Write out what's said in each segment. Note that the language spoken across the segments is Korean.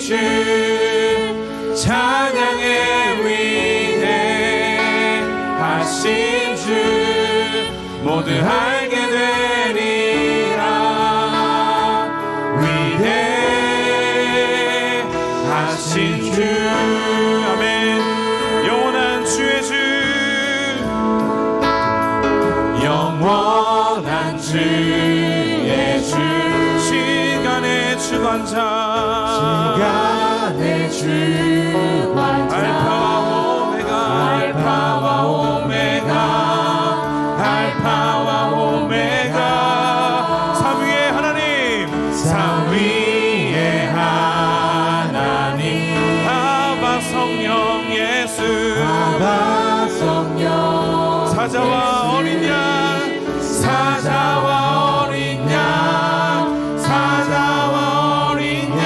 주 찬양의 위대하신 주 모두 알게 되리라. 위대하신 주 아멘. 영원한 주의 주 영원한 주의 주 시간의 주관자 시간의 주관자 알파와 오메가 알파와 오메가 알파와 오메가 삼위의 하나님 삼위의 하나님 아바 성령 예수 아바 성령 사자와 어린 양 사자와 어린 양 사자와 어린 양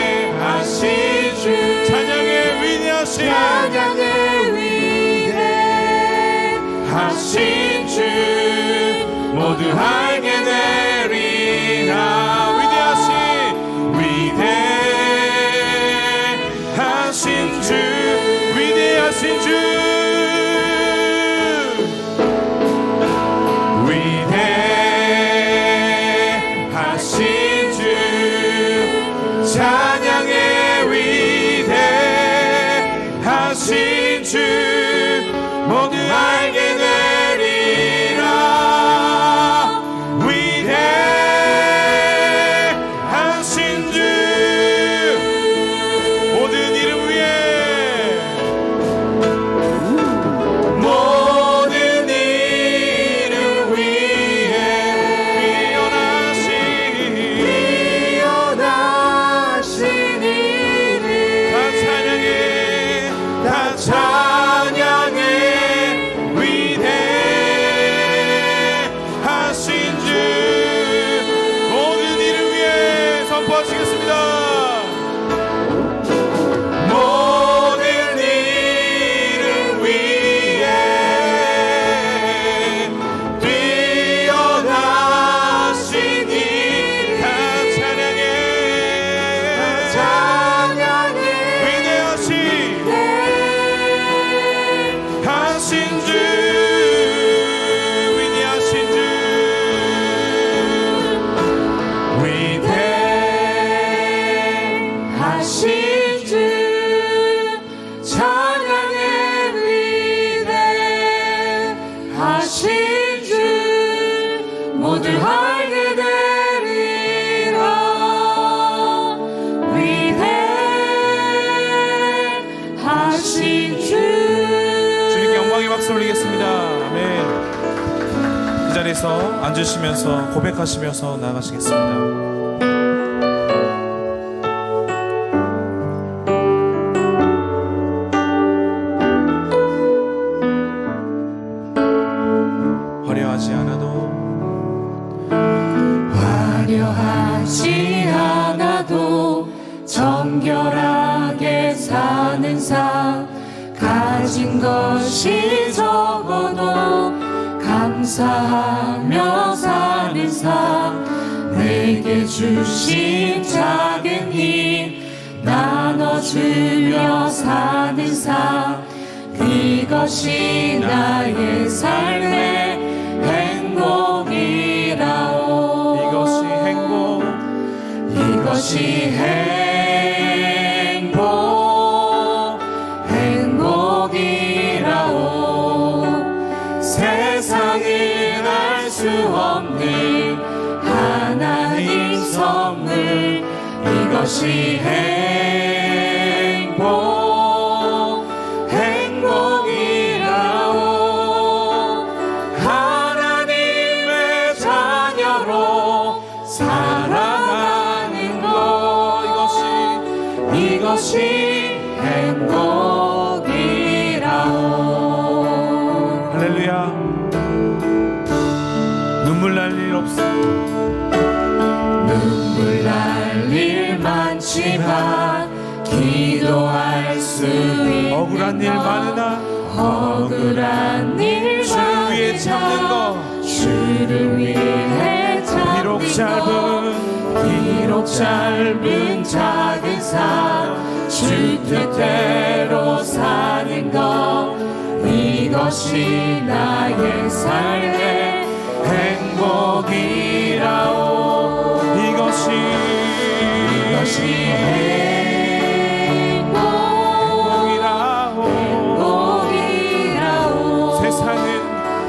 위대하신 주 찬양의 위대하신 위대하신 주 모두 알게 되리라. 위대하신 주 위대하신 주 위대하신 주 찬양의 위대하신 주 모두 알게 되리라. 위대하신 주 모든 이름 위에 모든 이름 위에 뛰어나신 이름 다 찬양해 위대하신 주 모든 이름 위에 선포하시겠습니다. 모든 이름 위에 뛰어나신 이름 다 찬양해 위대하신 하신 주 위대하신 주 위대하신 주 찬양의 위대하신 주 모두 알게 되리라. 위대하신 주 주님께 영광의 박수 올리겠습니다. 아멘. 이 자리에서 앉으시면서 고백하시면서 나가시겠습니다. 화려하지 않아도 정결하게 사는 삶 가진 것이 적어도 감사하며 사는 삶 내게 주신 작은 힘 나눠주며 사는 삶 이것이 나의 삶의 행복이라오. 이것이 행복이라오. 세상은 알 수 없는 하나님 선물 이것이 행복이라오. 하나님의 자녀로 살아가는 것 이것이 행복이라오. 할렐루야. 눈물 날 일 없어. 눈물 날 일 많지만 기도할 수 있는 억울한 일 많으나 주를 위해 참는 것 주를 위해 참는 것 비록 짧은 작은 삶 주 뜻대로 사는 것 이것이 나의 삶의 행복이라오 이것이 행복이라오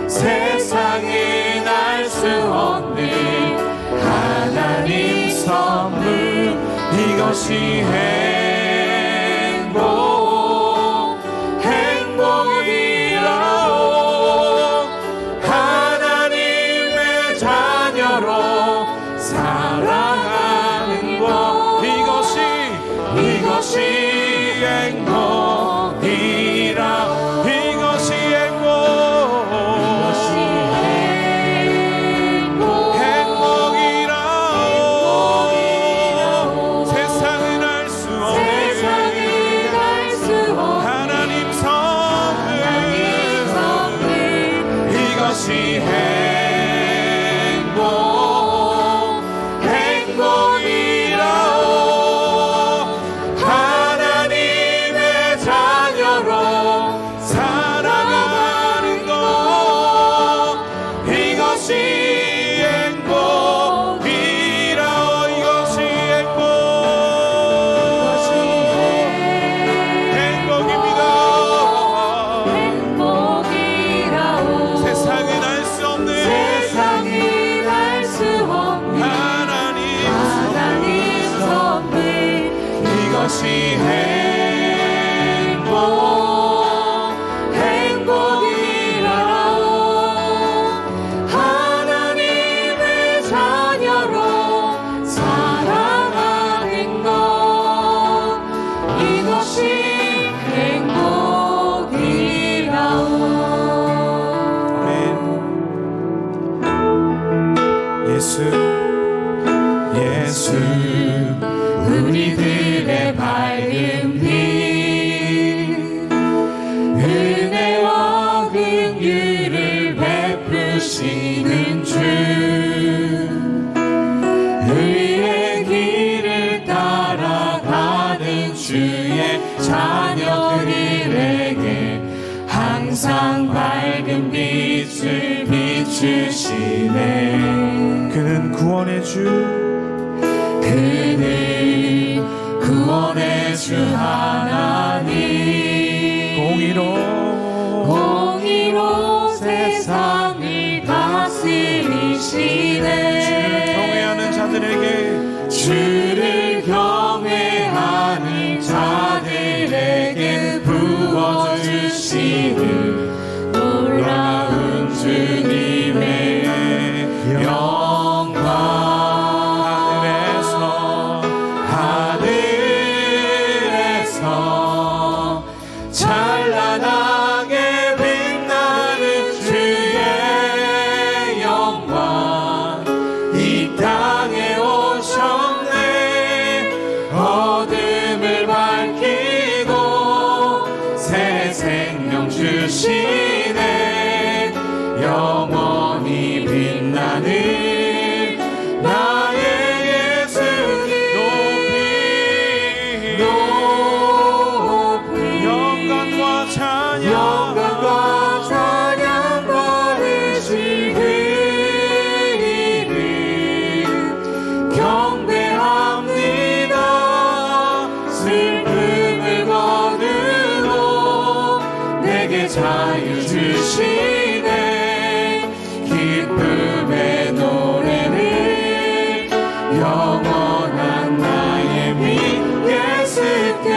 세상은 알 수 없는 하나님 선물 이것이 행복이라오 하나님의 자녀로 살아가는 것 이것이 행복이라오 이것이 행복이라오 세상은 알 수 없는 하나님 선물 이것이 행복이라오 하나님의 자녀로 살아가는 것 이것이 행복이라오 이것이 행복입니다 세상은 알 수 없는 하나님 선물 이것이 행복이라오 하나님의 자녀로 살아가는 것 이것이 행복이라오 예수 우리들의 밝은 빛 은혜와 긍휼을 베푸시는 주 의의 길을 따라가는 주의 자녀들에게 항상 밝은 빛을 비추시네 그는 구원의 주 하나님 공의로 세상을 다스리시네 주를 경외하는 자들에게 부어주시는 놀라운 주님의 영광 하늘에서 찬란하게 빛나는 주의 영광 이 땅에 오셨네 어둠을 밝히고 새 생명 주시네 영원히 빛나는 나의 예수님 높이 영광과 찬양 받으시기를 경배합니다 슬픔을 거두고 내게 자유 주시네 기쁨의 노래를 영원한 나의 빛 예수께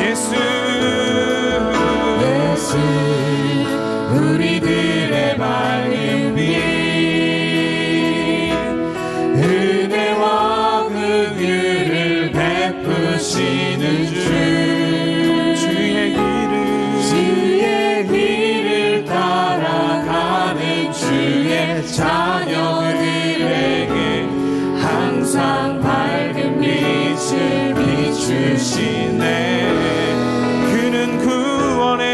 예수 우리들의 밝은 빛 은혜와 긍휼을 베푸시는 주 주의 길을 따라가는 주의 자녀들에게 항상 밝은 빛을 비추시네 그는 구원의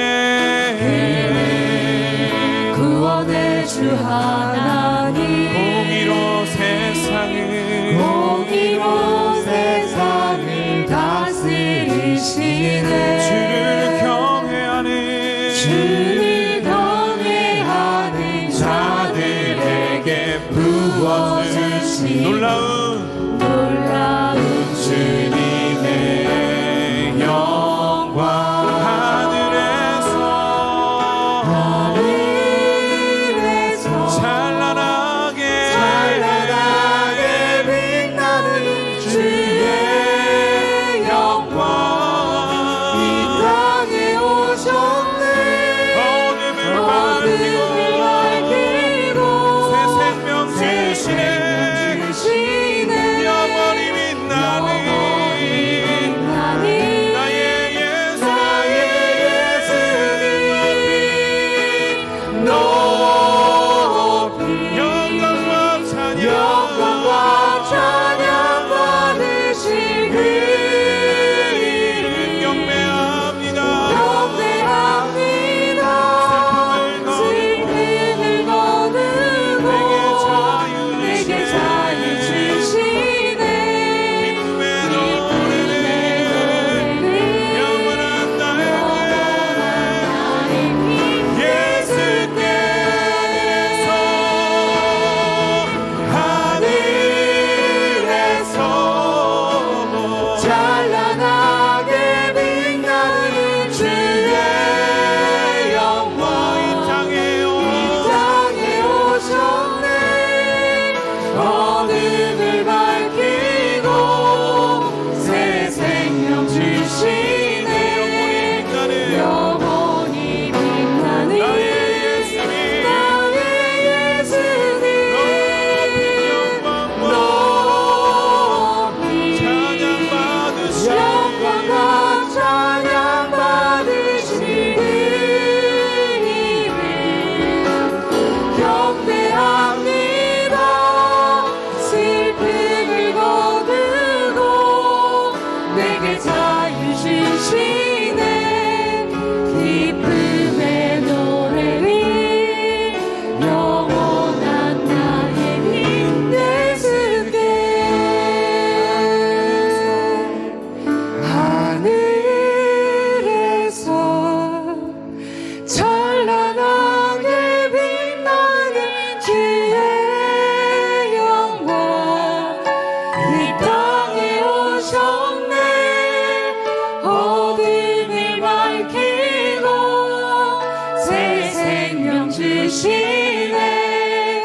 주시네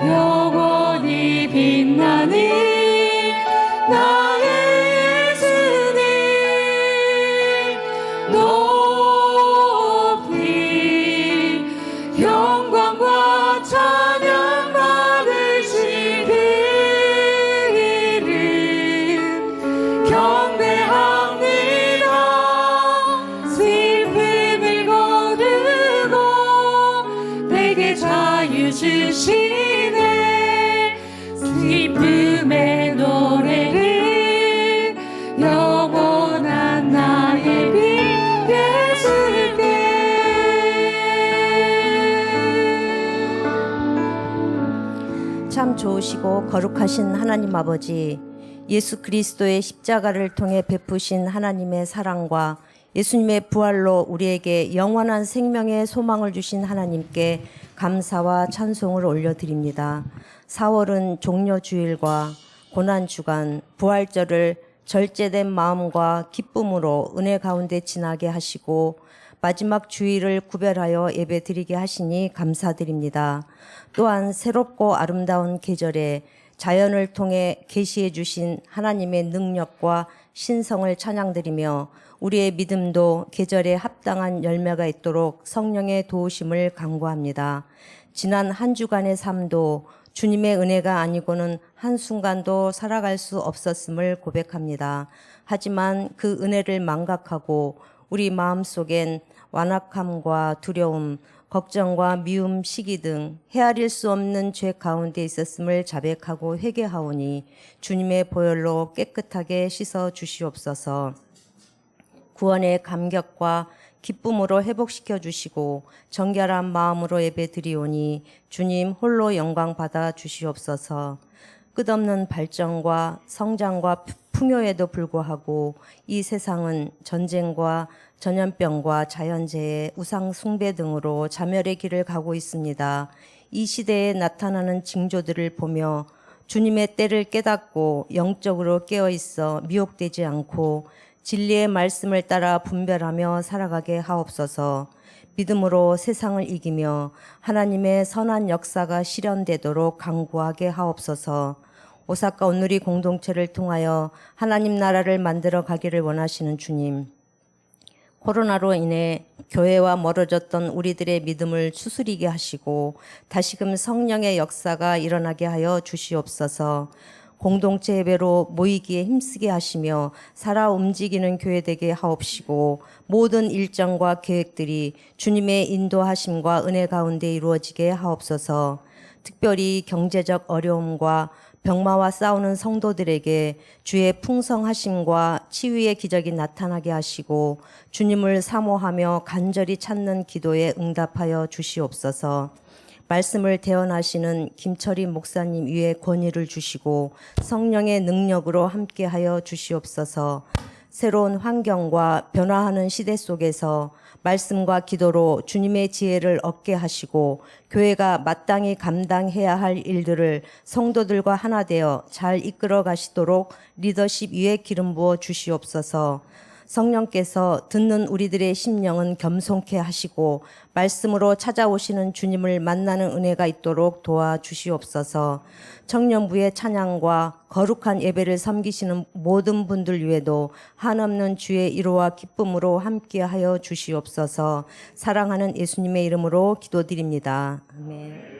영원히 빛나는 나의 예수님 높이 영광과 찬양 받으신 그 이름 경배합니다 슬픔을 거두고 내게 자유 주시네 기쁨의 노래를 영원한 나의 빛 예수께 참 좋으시고 거룩하신 하나님 아버지, 예수 그리스도의 십자가를 통해 베푸신 하나님의 사랑과 예수님의 부활로 우리에게 영원한 생명의 소망을 주신 하나님께 감사와 찬송을 올려드립니다. 4월은 종려주일과 고난주간, 부활절을 절제된 마음과 기쁨으로 은혜 가운데 지나게 하시고 마지막 주일을 구별하여 예배드리게 하시니 감사드립니다. 또한 새롭고 아름다운 계절에 자연을 통해 계시해 주신 하나님의 능력과 신성을 찬양드리며 우리의 믿음도 계절에 합당한 열매가 있도록 성령의 도우심을 간구합니다. 지난 한 주간의 삶도 주님의 은혜가 아니고는 한순간도 살아갈 수 없었음을 고백합니다. 하지만 그 은혜를 망각하고 우리 마음속엔 완악함과 두려움, 걱정과 미움, 시기 등 헤아릴 수 없는 죄 가운데 있었음을 자백하고 회개하오니 주님의 보혈로 깨끗하게 씻어 주시옵소서. 구원의 감격과 기쁨으로 회복시켜 주시고 정결한 마음으로 예배드리오니 주님 홀로 영광 받아 주시옵소서. 끝없는 발전과 성장과 풍요에도 불구하고 이 세상은 전쟁과 전염병과 자연재해, 우상 숭배 등으로 자멸의 길을 가고 있습니다. 이 시대에 나타나는 징조들을 보며 주님의 때를 깨닫고 영적으로 깨어있어 미혹되지 않고 진리의 말씀을 따라 분별하며 살아가게 하옵소서. 믿음으로 세상을 이기며 하나님의 선한 역사가 실현되도록 간구하게 하옵소서. 오사카 온누리 공동체를 통하여 하나님 나라를 만들어 가기를 원하시는 주님, 코로나로 인해 교회와 멀어졌던 우리들의 믿음을 추스리게 하시고 다시금 성령의 역사가 일어나게 하여 주시옵소서. 공동체 예배로 모이기에 힘쓰게 하시며 살아 움직이는 교회 되게 하옵시고 모든 일정과 계획들이 주님의 인도하심과 은혜 가운데 이루어지게 하옵소서. 특별히 경제적 어려움과 병마와 싸우는 성도들에게 주의 풍성하심과 치유의 기적이 나타나게 하시고 주님을 사모하며 간절히 찾는 기도에 응답하여 주시옵소서. 말씀을 대언하시는 김철희 목사님 위에 권위를 주시고 성령의 능력으로 함께하여 주시옵소서. 새로운 환경과 변화하는 시대 속에서 말씀과 기도로 주님의 지혜를 얻게 하시고 교회가 마땅히 감당해야 할 일들을 성도들과 하나 되어 잘 이끌어 가시도록 리더십 위에 기름 부어 주시옵소서. 성령께서 듣는 우리들의 심령은 겸손케 하시고 말씀으로 찾아오시는 주님을 만나는 은혜가 있도록 도와주시옵소서. 청년부의 찬양과 거룩한 예배를 섬기시는 모든 분들 위에도 한없는 주의 위로와 기쁨으로 함께하여 주시옵소서. 사랑하는 예수님의 이름으로 기도드립니다. 아멘.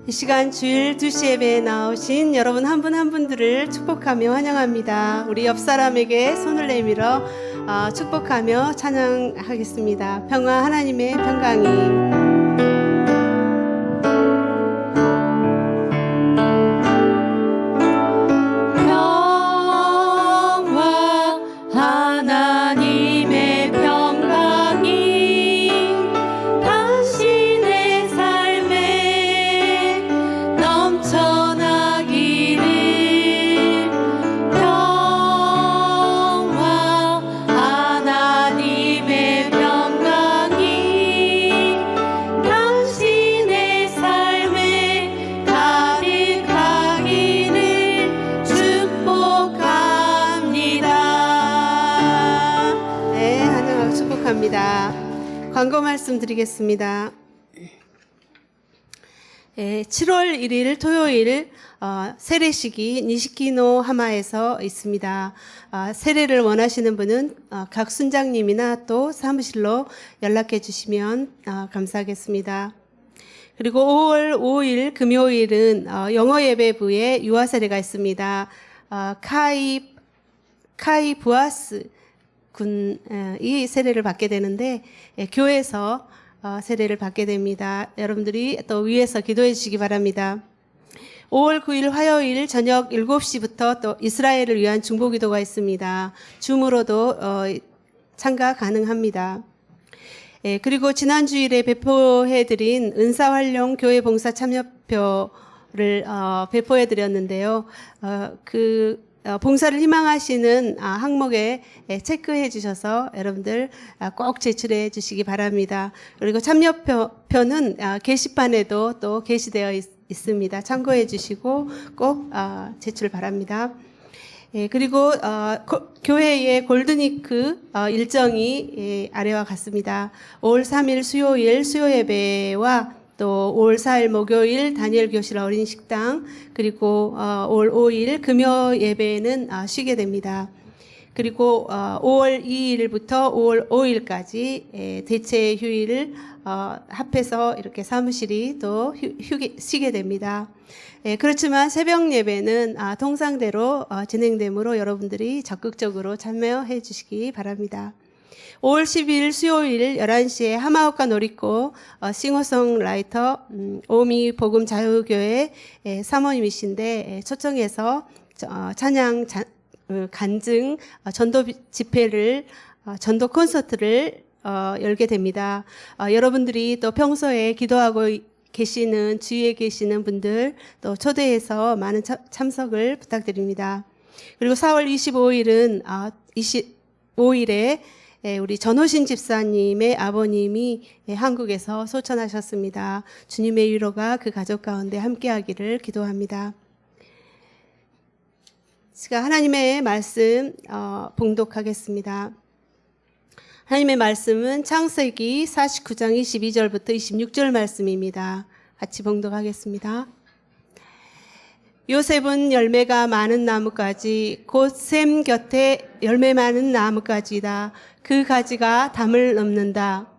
이 시간 주일 2시 예배에 나오신 여러분 한 분 한 분들을 축복하며 환영합니다. 우리 옆 사람에게 손을 내밀어 축복하며 찬양하겠습니다. 평화 하나님의 평강이 광고 말씀드리겠습니다. 7월 1일 토요일 세례식이 니시키노 하마에서 있습니다. 세례를 원하시는 분은 각 순장님이나 또 사무실로 연락해 주시면 감사하겠습니다. 그리고 5월 5일 금요일은 영어 예배부에 유아 세례가 있습니다. 카이 부아스 군이 세례를 받게 되는데 교회에서 세례를 받게 됩니다. 여러분들이 또 위에서 기도해 주시기 바랍니다. 5월 9일 화요일 저녁 7시부터 또 이스라엘을 위한 중보기도가 있습니다. 줌으로도 참가 가능합니다. 그리고 지난 주일에 배포해드린 은사활용 교회 봉사 참여표를 배포해드렸는데요. 봉사를 희망하시는 항목에 체크해 주셔서 여러분들 꼭 제출해 주시기 바랍니다. 그리고 참여표는 게시판에도 또 게시되어 있습니다. 참고해 주시고 꼭 제출 바랍니다. 그리고 교회의 골드니크 일정이 아래와 같습니다. 5월 3일 수요일 수요예배와 또 5월 4일 목요일 다니엘 교실 어린 식당, 그리고 5월 5일 금요 예배는 쉬게 됩니다. 그리고 5월 2일부터 5월 5일까지 대체 휴일을 합해서 이렇게 사무실이 또 쉬게 됩니다. 그렇지만 새벽 예배는 통상대로 진행되므로 여러분들이 적극적으로 참여해 주시기 바랍니다. 5월 12일 수요일 11시에 하마오카 놀이고 싱어송라이터 오미 복음 자유교회 사모님이신데 초청해서 찬양 간증 전도 집회를 전도 콘서트를 열게 됩니다. 여러분들이 또 평소에 기도하고 계시는 주위에 계시는 분들 또 초대해서 많은 참석을 부탁드립니다. 그리고 4월 25일은 25일에 우리 전호신 집사님의 아버님이 한국에서 소천하셨습니다. 주님의 위로가 그 가족 가운데 함께하기를 기도합니다. 제가 하나님의 말씀 봉독하겠습니다. 하나님의 말씀은 창세기 49장 22절부터 26절 말씀입니다. 같이 봉독하겠습니다. 요셉은 열매가 많은 나뭇가지 곧 샘 곁에 열매 많은 나뭇가지다. 그 가지가 담을 넘는다.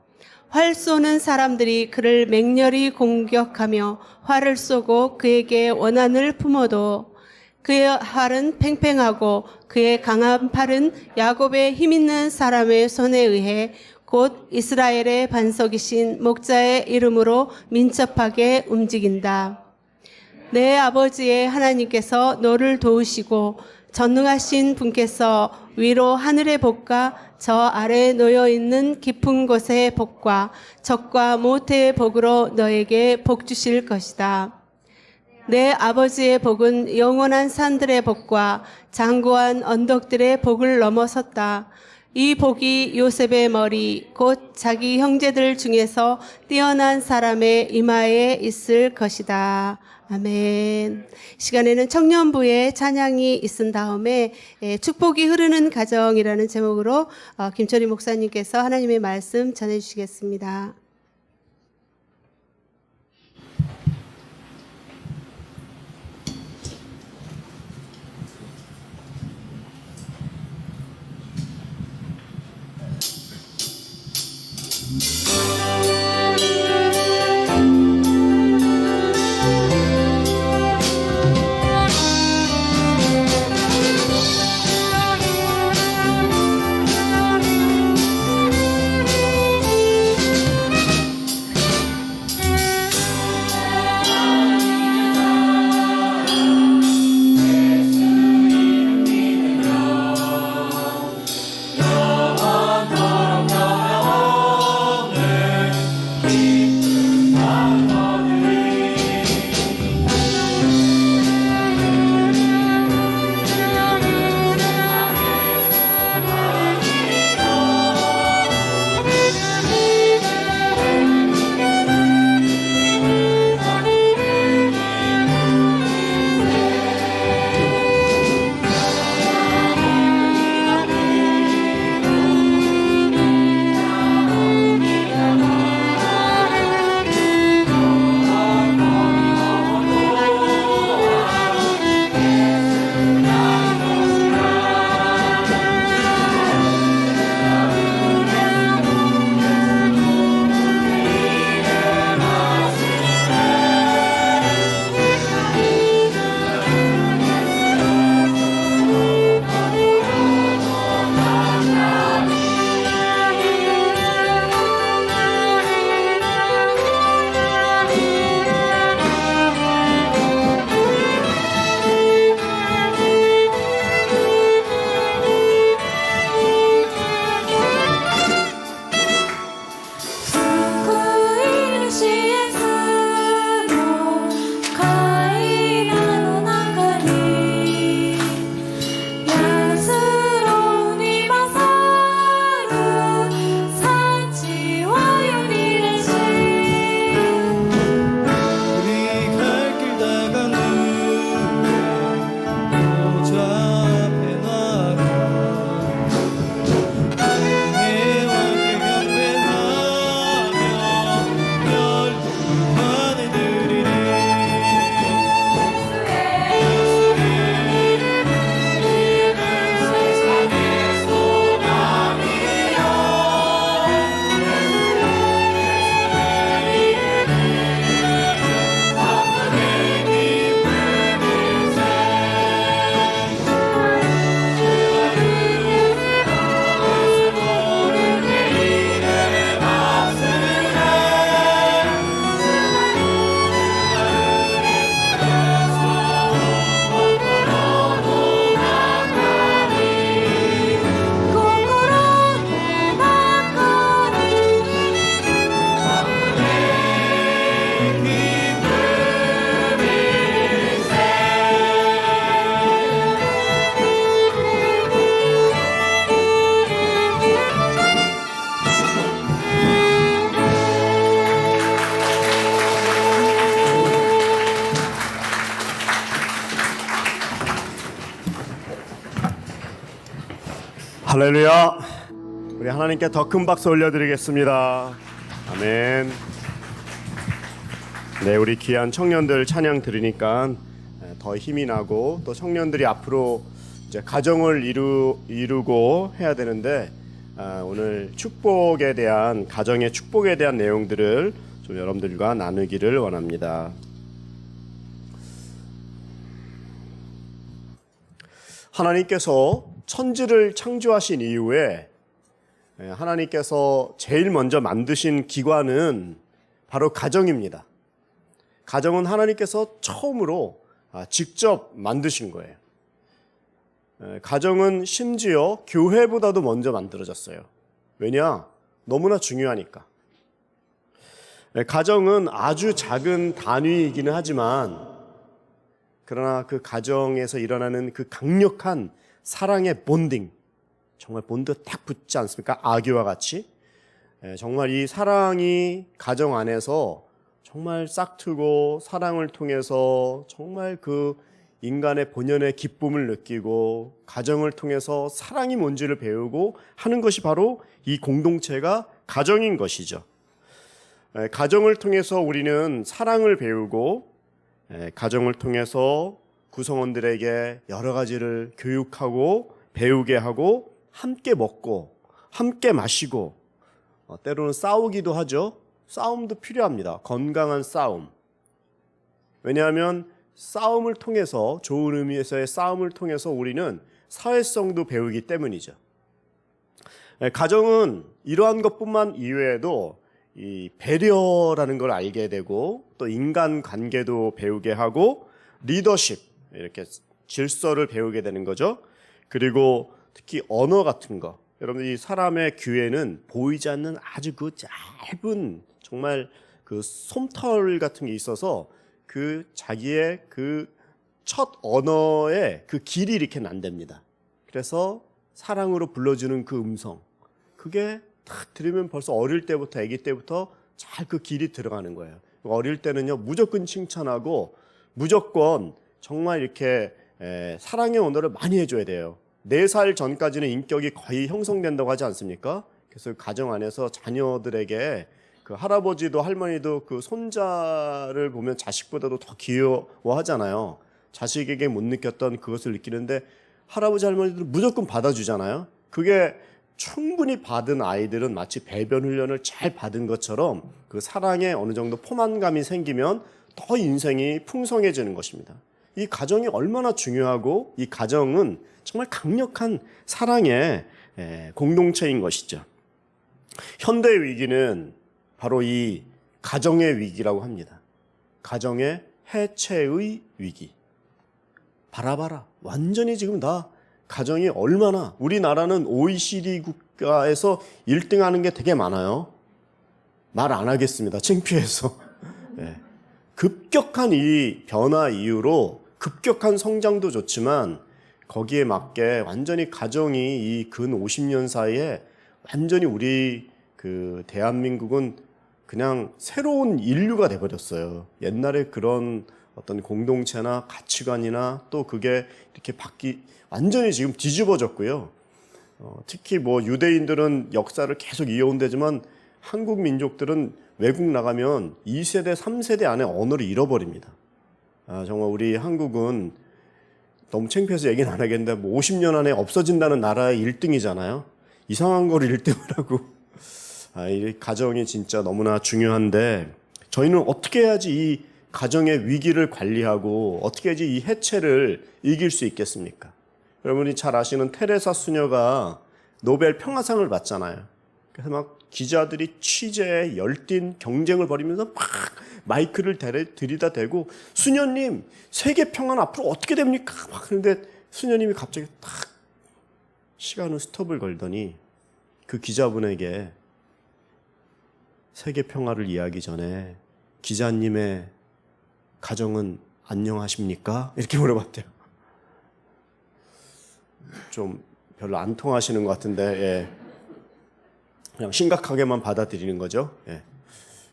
활 쏘는 사람들이 그를 맹렬히 공격하며 활을 쏘고 그에게 원한을 품어도 그의 활은 팽팽하고 그의 강한 팔은 야곱의 힘있는 사람의 손에 의해 곧 이스라엘의 반석이신 목자의 이름으로 민첩하게 움직인다. 내 아버지의 하나님께서 너를 도우시고 전능하신 분께서 위로 하늘의 복과 저 아래 놓여있는 깊은 곳의 복과 적과 모태의 복으로 너에게 복 주실 것이다. 내 아버지의 복은 영원한 산들의 복과 장고한 언덕들의 복을 넘어섰다. 이 복이 요셉의 머리 곧 자기 형제들 중에서 뛰어난 사람의 이마에 있을 것이다. 아멘. 시간에는 청년부의 찬양이 있은 다음에 축복이 흐르는 가정이라는 제목으로 김철희 목사님께서 하나님의 말씀 전해주시겠습니다. 할렐루야. 우리 하나님께 더 큰 박수 올려드리겠습니다. 아멘. 네, 우리 귀한 청년들 찬양 들으니까 더 힘이 나고, 또 청년들이 앞으로 이제 가정을 이루고 해야 되는데, 오늘 축복에 대한, 가정의 축복에 대한 내용들을 좀 여러분들과 나누기를 원합니다. 하나님께서 천지를 창조하신 이후에 하나님께서 제일 먼저 만드신 기관은 바로 가정입니다. 가정은 하나님께서 처음으로 직접 만드신 거예요. 가정은 심지어 교회보다도 먼저 만들어졌어요. 왜냐? 너무나 중요하니까. 가정은 아주 작은 단위이기는 하지만, 그러나 그 가정에서 일어나는 그 강력한 사랑의 본딩, 정말 본드 딱 붙지 않습니까? 아기와 같이. 정말 이 사랑이 가정 안에서 정말 싹트고, 사랑을 통해서 정말 그 인간의 본연의 기쁨을 느끼고, 가정을 통해서 사랑이 뭔지를 배우고 하는 것이 바로 이 공동체가 가정인 것이죠. 가정을 통해서 우리는 사랑을 배우고, 가정을 통해서 구성원들에게 여러 가지를 교육하고 배우게 하고, 함께 먹고 함께 마시고, 때로는 싸우기도 하죠. 싸움도 필요합니다. 건강한 싸움. 왜냐하면 싸움을 통해서, 좋은 의미에서의 싸움을 통해서 우리는 사회성도 배우기 때문이죠. 가정은 이러한 것뿐만 이외에도 이 배려라는 걸 알게 되고, 또 인간관계도 배우게 하고, 리더십, 이렇게 질서를 배우게 되는 거죠. 그리고 특히 언어 같은 거, 여러분 이 사람의 귀에는 보이지 않는 아주 그 짧은 정말 그 솜털 같은 게 있어서 그 자기의 그 첫 언어의 그 길이 이렇게 난답니다. 그래서 사랑으로 불러주는 그 음성, 그게 딱 들으면 벌써 어릴 때부터, 아기 때부터 잘 그 길이 들어가는 거예요. 어릴 때는요 무조건 칭찬하고 무조건 정말 이렇게 사랑의 언어를 많이 해줘야 돼요. 4살 전까지는 인격이 거의 형성된다고 하지 않습니까? 그래서 가정 안에서 자녀들에게 그 할아버지도 할머니도 그 손자를 보면 자식보다도 더 귀여워하잖아요. 자식에게 못 느꼈던 그것을 느끼는데 할아버지 할머니들은 무조건 받아주잖아요. 그게 충분히 받은 아이들은 마치 배변 훈련을 잘 받은 것처럼 그 사랑에 어느 정도 포만감이 생기면 더 인생이 풍성해지는 것입니다. 이 가정이 얼마나 중요하고, 이 가정은 정말 강력한 사랑의 공동체인 것이죠. 현대의 위기는 바로 이 가정의 위기라고 합니다. 가정의 해체의 위기. 바라봐라. 완전히 지금 다 가정이 얼마나, 우리나라는 OECD 국가에서 1등 하는 게 되게 많아요. 말 안 하겠습니다. 창피해서. 급격한 이 변화 이후로 급격한 성장도 좋지만, 거기에 맞게 완전히 가정이 이 근 50년 사이에 완전히 우리 그 대한민국은 그냥 새로운 인류가 돼버렸어요. 옛날에 그런 어떤 공동체나 가치관이나 또 그게 이렇게 완전히 지금 뒤집어졌고요. 특히 뭐 유대인들은 역사를 계속 이어온다지만 한국 민족들은 외국 나가면 2세대, 3세대 안에 언어를 잃어버립니다. 정말 우리 한국은 너무 창피해서 얘기는 안 하겠는데, 뭐 50년 안에 없어진다는 나라의 1등이잖아요. 이상한 걸 1등을 하고. 이 가정이 진짜 너무나 중요한데, 저희는 어떻게 해야지 이 가정의 위기를 관리하고 어떻게 해야지 이 해체를 이길 수 있겠습니까? 여러분이 잘 아시는 테레사 수녀가 노벨 평화상을 받잖아요. 그래서 막 기자들이 취재에 열띤 경쟁을 벌이면서 막 마이크를 들이다 대고, 수녀님 세계 평화는 앞으로 어떻게 됩니까? 막 그런데 수녀님이 갑자기 딱 시간을 스톱을 걸더니 그 기자분에게 세계 평화를 이해하기 전에 기자님의 가정은 안녕하십니까? 이렇게 물어봤대요. 좀 별로 안 통하시는 것 같은데, 그냥 심각하게만 받아들이는 거죠.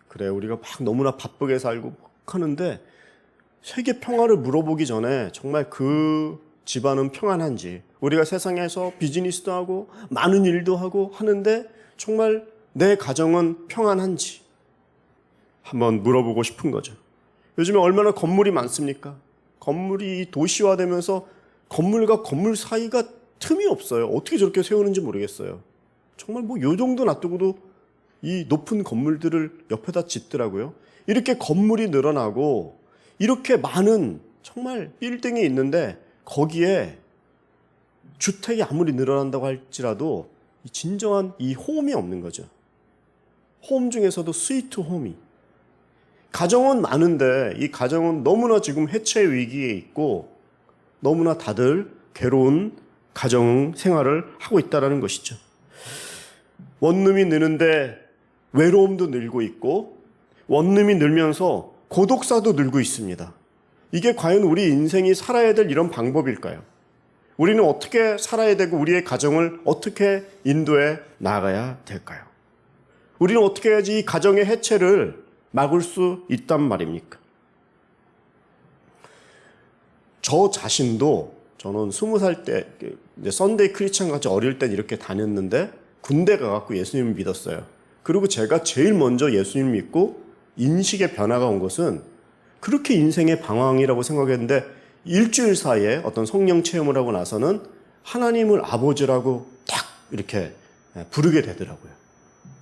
그래, 우리가 막 너무나 바쁘게 살고 하는데 세계 평화를 물어보기 전에 정말 그 집안은 평안한지, 우리가 세상에서 비즈니스도 하고 많은 일도 하고 하는데 정말 내 가정은 평안한지 한번 물어보고 싶은 거죠. 요즘에 얼마나 건물이 많습니까? 건물이 도시화되면서 건물과 건물 사이가 틈이 없어요. 어떻게 저렇게 세우는지 모르겠어요. 정말 뭐 요 정도 놔두고도 이 높은 건물들을 옆에다 짓더라고요. 이렇게 건물이 늘어나고 이렇게 많은 정말 빌딩이 있는데 거기에 주택이 아무리 늘어난다고 할지라도 진정한 이 홈이 없는 거죠. 홈 중에서도 스위트 홈이. 가정은 많은데 이 가정은 너무나 지금 해체 위기에 있고 너무나 다들 괴로운 가정 생활을 하고 있다는 것이죠. 원룸이 느는데 외로움도 늘고 있고 원룸이 늘면서 고독사도 늘고 있습니다. 이게 과연 우리 인생이 살아야 될 이런 방법일까요? 우리는 어떻게 살아야 되고 우리의 가정을 어떻게 인도해 나가야 될까요? 우리는 어떻게 해야지 이 가정의 해체를 막을 수 있단 말입니까? 저 자신도 저는 20살 때 썬데이 크리스찬 같이 어릴 땐 이렇게 다녔는데 군대 가갖고 예수님을 믿었어요. 그리고 제가 제일 먼저 예수님을 믿고 인식의 변화가 온 것은 그렇게 인생의 방황이라고 생각했는데 일주일 사이에 어떤 성령 체험을 하고 나서는 하나님을 아버지라고 딱 이렇게 부르게 되더라고요.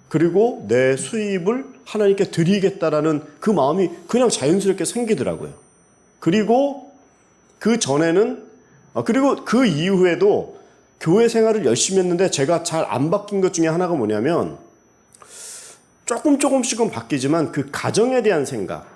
그리고 내 수입을 하나님께 드리겠다라는 그 마음이 그냥 자연스럽게 생기더라고요. 그리고 그 전에는 그리고 그 이후에도 교회 생활을 열심히 했는데 제가 잘 안 바뀐 것 중에 하나가 뭐냐면 조금씩은 바뀌지만 그 가정에 대한 생각.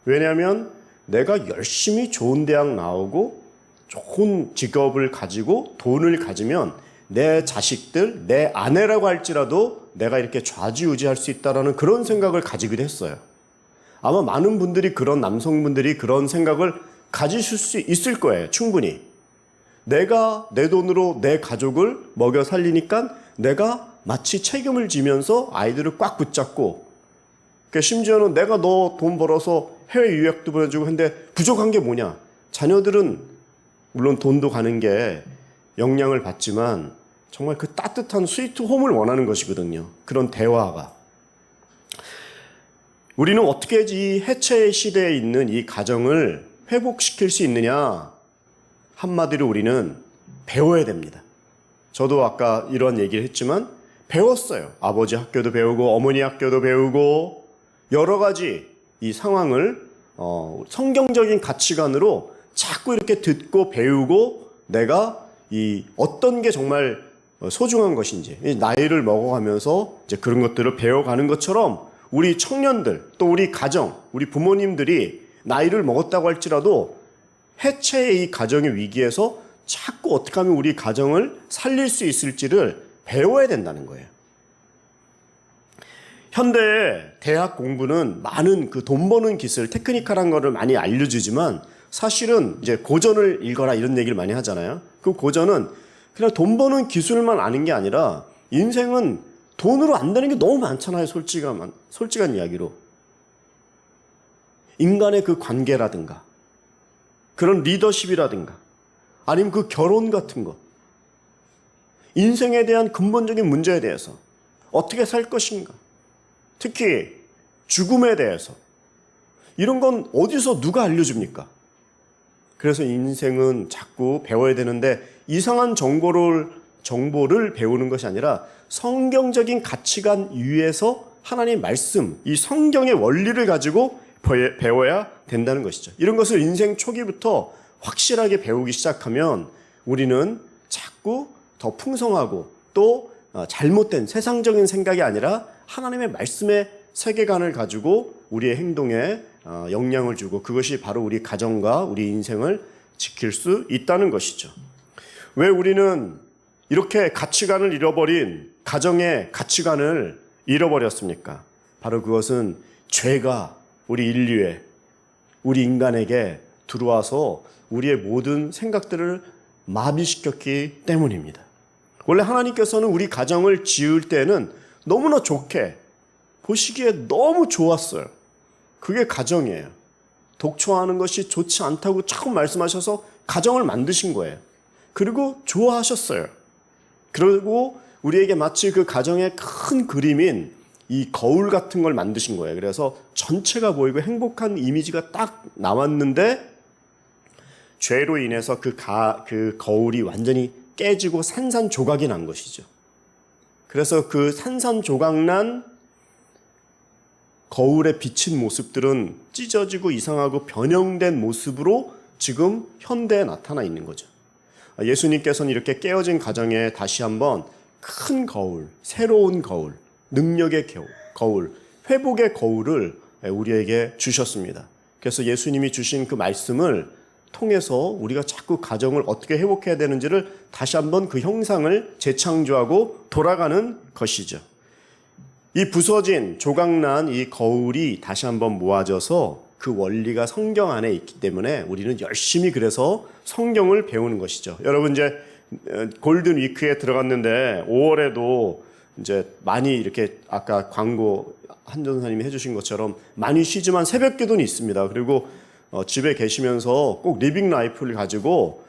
왜냐하면 내가 열심히 좋은 대학 나오고 좋은 직업을 가지고 돈을 가지면 내 자식들, 내 아내라고 할지라도 내가 이렇게 좌지우지할 수 있다는 그런 생각을 가지기도 했어요. 아마 많은 분들이 그런 남성분들이 그런 생각을 가지실 수 있을 거예요. 충분히. 내가 내 돈으로 내 가족을 먹여 살리니까 내가 마치 책임을 지면서 아이들을 꽉 붙잡고 심지어는 내가 너 돈 벌어서 해외 유학도 보내주고 했는데 부족한 게 뭐냐? 자녀들은 물론 돈도 가는 게 영향을 받지만 정말 그 따뜻한 스위트 홈을 원하는 것이거든요. 그런 대화가. 우리는 어떻게 이 해체 시대에 있는 이 가정을 회복시킬 수 있느냐? 한마디로 우리는 배워야 됩니다. 저도 아까 이런 얘기를 했지만 배웠어요. 아버지 학교도 배우고 어머니 학교도 배우고 여러 가지 이 상황을 성경적인 가치관으로 자꾸 이렇게 듣고 배우고 내가 이 어떤 게 정말 소중한 것인지 나이를 먹어가면서 이제 그런 것들을 배워가는 것처럼 우리 청년들 또 우리 가정 우리 부모님들이 나이를 먹었다고 할지라도 해체의 이 가정의 위기에서 자꾸 어떻게 하면 우리 가정을 살릴 수 있을지를 배워야 된다는 거예요. 현대 대학 공부는 많은 그 돈 버는 기술, 테크니컬한 거를 많이 알려주지만 사실은 이제 고전을 읽어라 이런 얘기를 많이 하잖아요. 그 고전은 그냥 돈 버는 기술만 아는 게 아니라 인생은 돈으로 안 되는 게 너무 많잖아요. 솔직한 이야기로. 인간의 그 관계라든가 그런 리더십이라든가 아니면 그 결혼 같은 것 인생에 대한 근본적인 문제에 대해서 어떻게 살 것인가 특히 죽음에 대해서 이런 건 어디서 누가 알려줍니까? 그래서 인생은 자꾸 배워야 되는데 이상한 정보를 배우는 것이 아니라 성경적인 가치관 위에서 하나님 말씀, 이 성경의 원리를 가지고 배워야 된다는 것이죠. 이런 것을 인생 초기부터 확실하게 배우기 시작하면 우리는 자꾸 더 풍성하고 또 잘못된 세상적인 생각이 아니라 하나님의 말씀의 세계관을 가지고 우리의 행동에 영향을 주고 그것이 바로 우리 가정과 우리 인생을 지킬 수 있다는 것이죠. 왜 우리는 이렇게 가치관을 잃어버린 가정의 가치관을 잃어버렸습니까? 바로 그것은 죄가 우리 인류에 우리 인간에게 들어와서 우리의 모든 생각들을 마비시켰기 때문입니다. 원래 하나님께서는 우리 가정을 지을 때는 너무나 좋게 보시기에 너무 좋았어요. 그게 가정이에요. 독초하는 것이 좋지 않다고 자꾸 말씀하셔서 가정을 만드신 거예요. 그리고 좋아하셨어요. 그리고 우리에게 마치 그 가정의 큰 그림인 이 거울 같은 걸 만드신 거예요. 그래서 전체가 보이고 행복한 이미지가 딱 나왔는데 죄로 인해서 그 거울이 완전히 깨지고 산산조각이 난 것이죠. 그래서 그 산산조각 난 거울에 비친 모습들은 찢어지고 이상하고 변형된 모습으로 지금 현대에 나타나 있는 거죠. 예수님께서는 이렇게 깨어진 가정에 다시 한번 큰 거울, 새로운 거울, 능력의 거울, 회복의 거울을 우리에게 주셨습니다. 그래서 예수님이 주신 그 말씀을 통해서 우리가 자꾸 가정을 어떻게 회복해야 되는지를 다시 한번 그 형상을 재창조하고 돌아가는 것이죠. 이 부서진 조각난 이 거울이 다시 한번 모아져서 그 원리가 성경 안에 있기 때문에 우리는 열심히 그래서 성경을 배우는 것이죠. 여러분 이제 골든 위크에 들어갔는데 5월에도 이제 많이 이렇게 아까 광고 한 전사님이 해주신 것처럼 많이 쉬지만 새벽 기도는 있습니다. 그리고 집에 계시면서 꼭 리빙 라이프를 가지고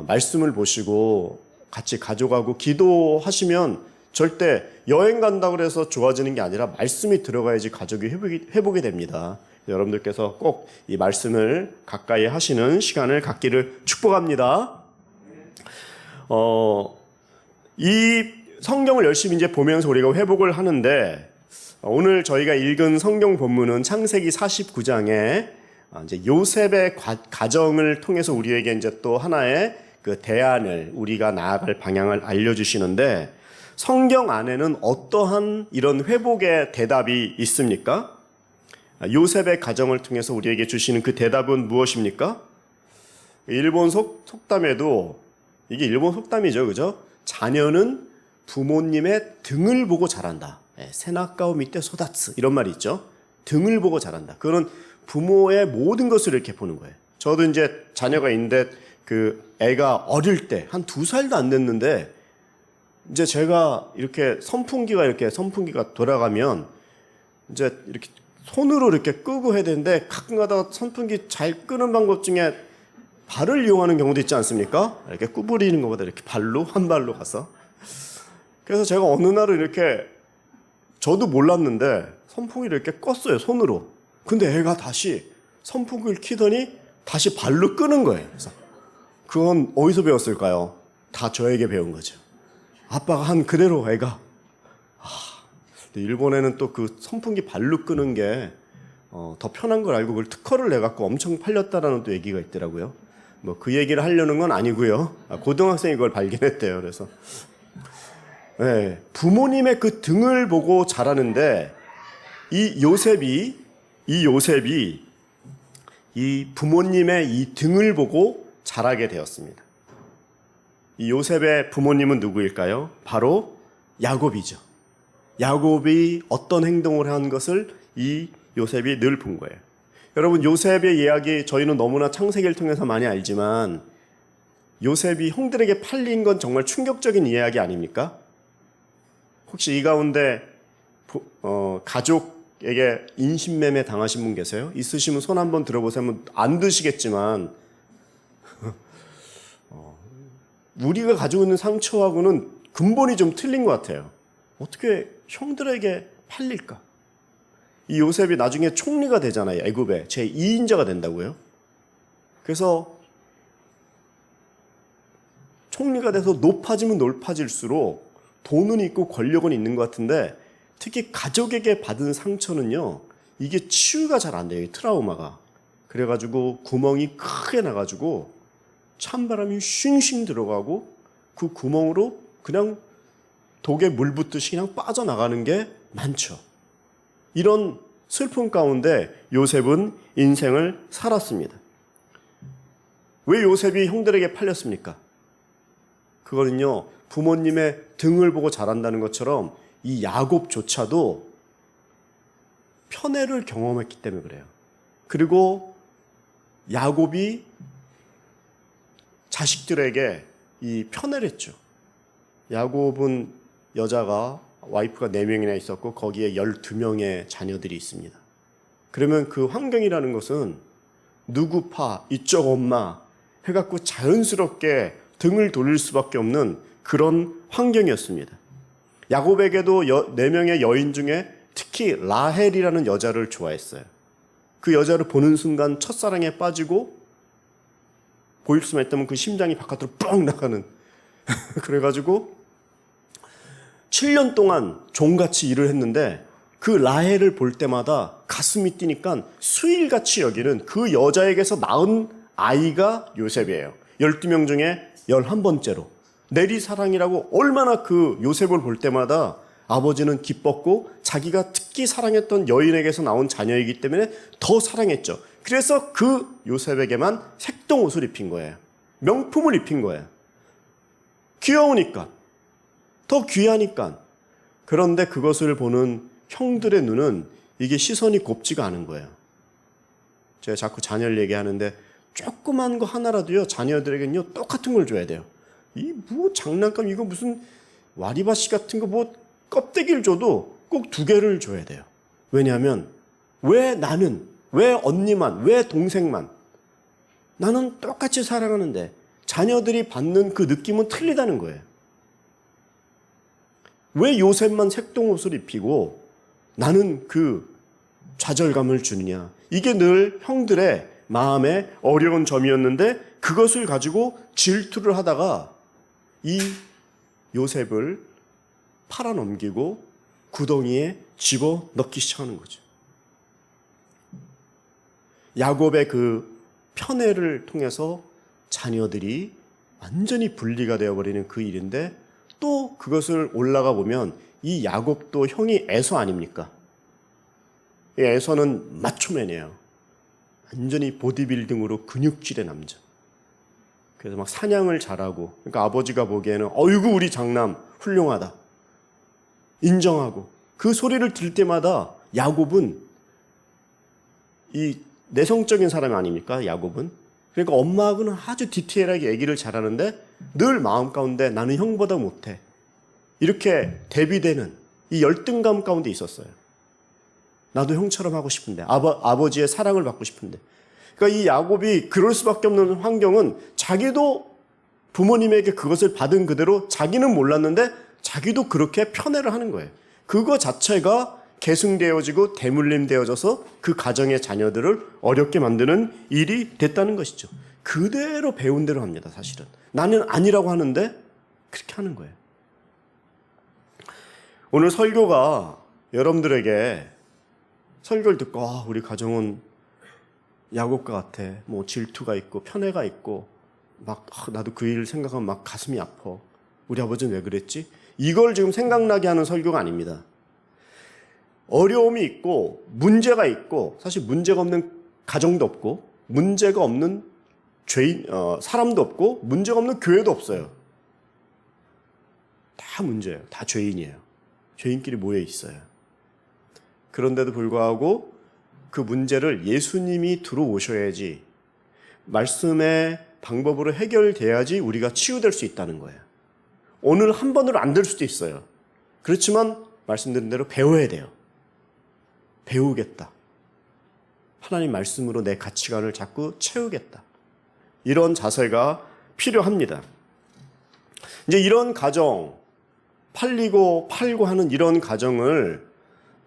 말씀을 보시고 같이 가져가고 기도하시면 절대 여행 간다고 해서 좋아지는 게 아니라 말씀이 들어가야지 가족이 회복이 됩니다. 여러분들께서 꼭 이 말씀을 가까이 하시는 시간을 갖기를 축복합니다. 이 성경을 열심히 이제 보면서 우리가 회복을 하는데 오늘 저희가 읽은 성경 본문은 창세기 49장에 이제 요셉의 가정을 통해서 우리에게 이제 또 하나의 그 대안을 우리가 나아갈 방향을 알려주시는데 성경 안에는 어떠한 이런 회복의 대답이 있습니까? 요셉의 가정을 통해서 우리에게 주시는 그 대답은 무엇입니까? 일본 속담에도 이게 일본 속담이죠, 그죠? 자녀는 부모님의 등을 보고 자란다. 세나카오 밑에 소다츠 이런 말이 있죠. 등을 보고 자란다. 그거는 부모의 모든 것을 이렇게 보는 거예요. 저도 이제 자녀가 있는데 그 애가 어릴 때 한 2살도 안 됐는데 이제 제가 이렇게 선풍기가 돌아가면 이제 이렇게 손으로 이렇게 끄고 해야 되는데 가끔 가다가 선풍기 잘 끄는 방법 중에 발을 이용하는 경우도 있지 않습니까? 이렇게 구부리는 것보다 이렇게 한 발로 가서. 그래서 제가 어느 날은 이렇게 저도 몰랐는데 선풍기를 이렇게 껐어요, 손으로. 근데 애가 다시 선풍기를 켜더니 다시 발로 끄는 거예요. 그래서 그건 어디서 배웠을까요? 다 저에게 배운 거죠. 아빠가 한 그대로 애가. 일본에는 또 그 선풍기 발로 끄는 게 더 편한 걸 알고 그걸 특허를 내갖고 엄청 팔렸다라는 또 얘기가 있더라고요. 뭐 그 얘기를 하려는 건 아니고요. 고등학생이 그걸 발견했대요. 그래서 네, 부모님의 그 등을 보고 자라는데 이 요셉이 이 부모님의 이 등을 보고 자라게 되었습니다. 이 요셉의 부모님은 누구일까요? 바로 야곱이죠. 야곱이 어떤 행동을 한 것을 이 요셉이 늘 본 거예요. 여러분 요셉의 이야기 저희는 너무나 창세기를 통해서 많이 알지만 요셉이 형들에게 팔린 건 정말 충격적인 이야기 아닙니까? 혹시 이 가운데 가족에게 인신매매 당하신 분 계세요? 있으시면 손 한번 들어보세요. 안 드시겠지만 우리가 가지고 있는 상처하고는 근본이 좀 틀린 것 같아요. 어떻게 형들에게 팔릴까? 이 요셉이 나중에 총리가 되잖아요. 애굽에 제2인자가 된다고요. 그래서 총리가 돼서 높아지면 높아질수록 돈은 있고 권력은 있는 것 같은데 특히 가족에게 받은 상처는요. 이게 치유가 잘 안 돼요. 이 트라우마가. 그래가지고 구멍이 크게 나가지고 찬바람이 쉥쉥 들어가고 그 구멍으로 그냥 독에 물 붓듯이 그냥 빠져나가는 게 많죠. 이런 슬픔 가운데 요셉은 인생을 살았습니다. 왜 요셉이 형들에게 팔렸습니까? 그거는요, 부모님의 등을 보고 자란다는 것처럼 이 야곱조차도 편애를 경험했기 때문에 그래요. 그리고 야곱이 자식들에게 이 편애를 했죠. 야곱은 여자가 와이프가 4명이나 있었고 거기에 12명의 자녀들이 있습니다. 그러면 그 환경이라는 것은 누구 파, 이쪽 엄마 해갖고 자연스럽게 등을 돌릴 수밖에 없는 그런 환경이었습니다. 야곱에게도 4명의 여인 중에 특히 라헬이라는 여자를 좋아했어요. 그 여자를 보는 순간 첫사랑에 빠지고 보일 수만 있다면 그 심장이 바깥으로 뻥 나가는 그래가지고 7년 동안 종같이 일을 했는데 그 라헬을 볼 때마다 가슴이 뛰니까 수일같이 여기는 그 여자에게서 낳은 아이가 요셉이에요. 12명 중에 11번째로. 내리사랑이라고 얼마나 그 요셉을 볼 때마다 아버지는 기뻤고 자기가 특히 사랑했던 여인에게서 나온 자녀이기 때문에 더 사랑했죠. 그래서 그 요셉에게만 색동옷을 입힌 거예요. 명품을 입힌 거예요. 귀여우니까. 더 귀하니까. 그런데 그것을 보는 형들의 눈은 이게 시선이 곱지가 않은 거예요. 제가 자꾸 자녀를 얘기하는데 조그만 거 하나라도요, 자녀들에게는요, 똑같은 걸 줘야 돼요. 이 뭐 장난감, 이거 무슨 와리바시 같은 거 뭐 껍데기를 줘도 꼭 2개를 줘야 돼요. 왜냐하면 왜 나는, 왜 언니만, 왜 동생만, 나는 똑같이 사랑하는데 자녀들이 받는 그 느낌은 틀리다는 거예요. 왜 요셉만 색동옷을 입히고 나는 그 좌절감을 주느냐. 이게 늘 형들의 마음에 어려운 점이었는데 그것을 가지고 질투를 하다가 이 요셉을 팔아넘기고 구덩이에 집어넣기 시작하는 거죠. 야곱의 그 편애를 통해서 자녀들이 완전히 분리가 되어버리는 그 일인데 또 그것을 올라가 보면 이 야곱도 형이 에서 아닙니까? 이 에서는 마초맨이에요. 완전히 보디빌딩으로 근육질의 남자. 그래서 막 사냥을 잘하고, 그러니까 아버지가 보기에는 어이구 우리 장남 훌륭하다 인정하고, 그 소리를 들을 때마다 야곱은 이 내성적인 사람이 아닙니까? 야곱은. 그러니까 엄마하고는 아주 디테일하게 얘기를 잘하는데 늘 마음 가운데 나는 형보다 못해, 이렇게 대비되는 이 열등감 가운데 있었어요. 나도 형처럼 하고 싶은데, 아버지의 사랑을 받고 싶은데. 그러니까 이 야곱이 그럴 수밖에 없는 환경은 자기도 부모님에게 그것을 받은 그대로 자기는 몰랐는데 자기도 그렇게 편애를 하는 거예요. 그거 자체가 계승되어지고 대물림되어져서 그 가정의 자녀들을 어렵게 만드는 일이 됐다는 것이죠. 그대로 배운 대로 합니다. 사실은 나는 아니라고 하는데 그렇게 하는 거예요. 오늘 설교가 여러분들에게 설교를 듣고 우리 가정은 야곱과 같아, 뭐 질투가 있고 편애가 있고 막 나도 그 일 생각하면 막 가슴이 아파, 우리 아버지는 왜 그랬지? 이걸 지금 생각나게 하는 설교가 아닙니다. 어려움이 있고 문제가 있고, 사실 문제가 없는 가정도 없고 문제가 없는 죄인, 사람도 없고 문제가 없는 교회도 없어요. 다 문제예요. 다 죄인이에요. 죄인끼리 모여 있어요. 그런데도 불구하고 그 문제를 예수님이 들어오셔야지, 말씀의 방법으로 해결돼야지 우리가 치유될 수 있다는 거예요. 오늘 한 번으로 안 될 수도 있어요. 그렇지만 말씀드린 대로 배워야 돼요. 배우겠다. 하나님 말씀으로 내 가치관을 자꾸 채우겠다. 이런 자세가 필요합니다. 이제 이런 가정, 팔리고 팔고 하는 이런 가정을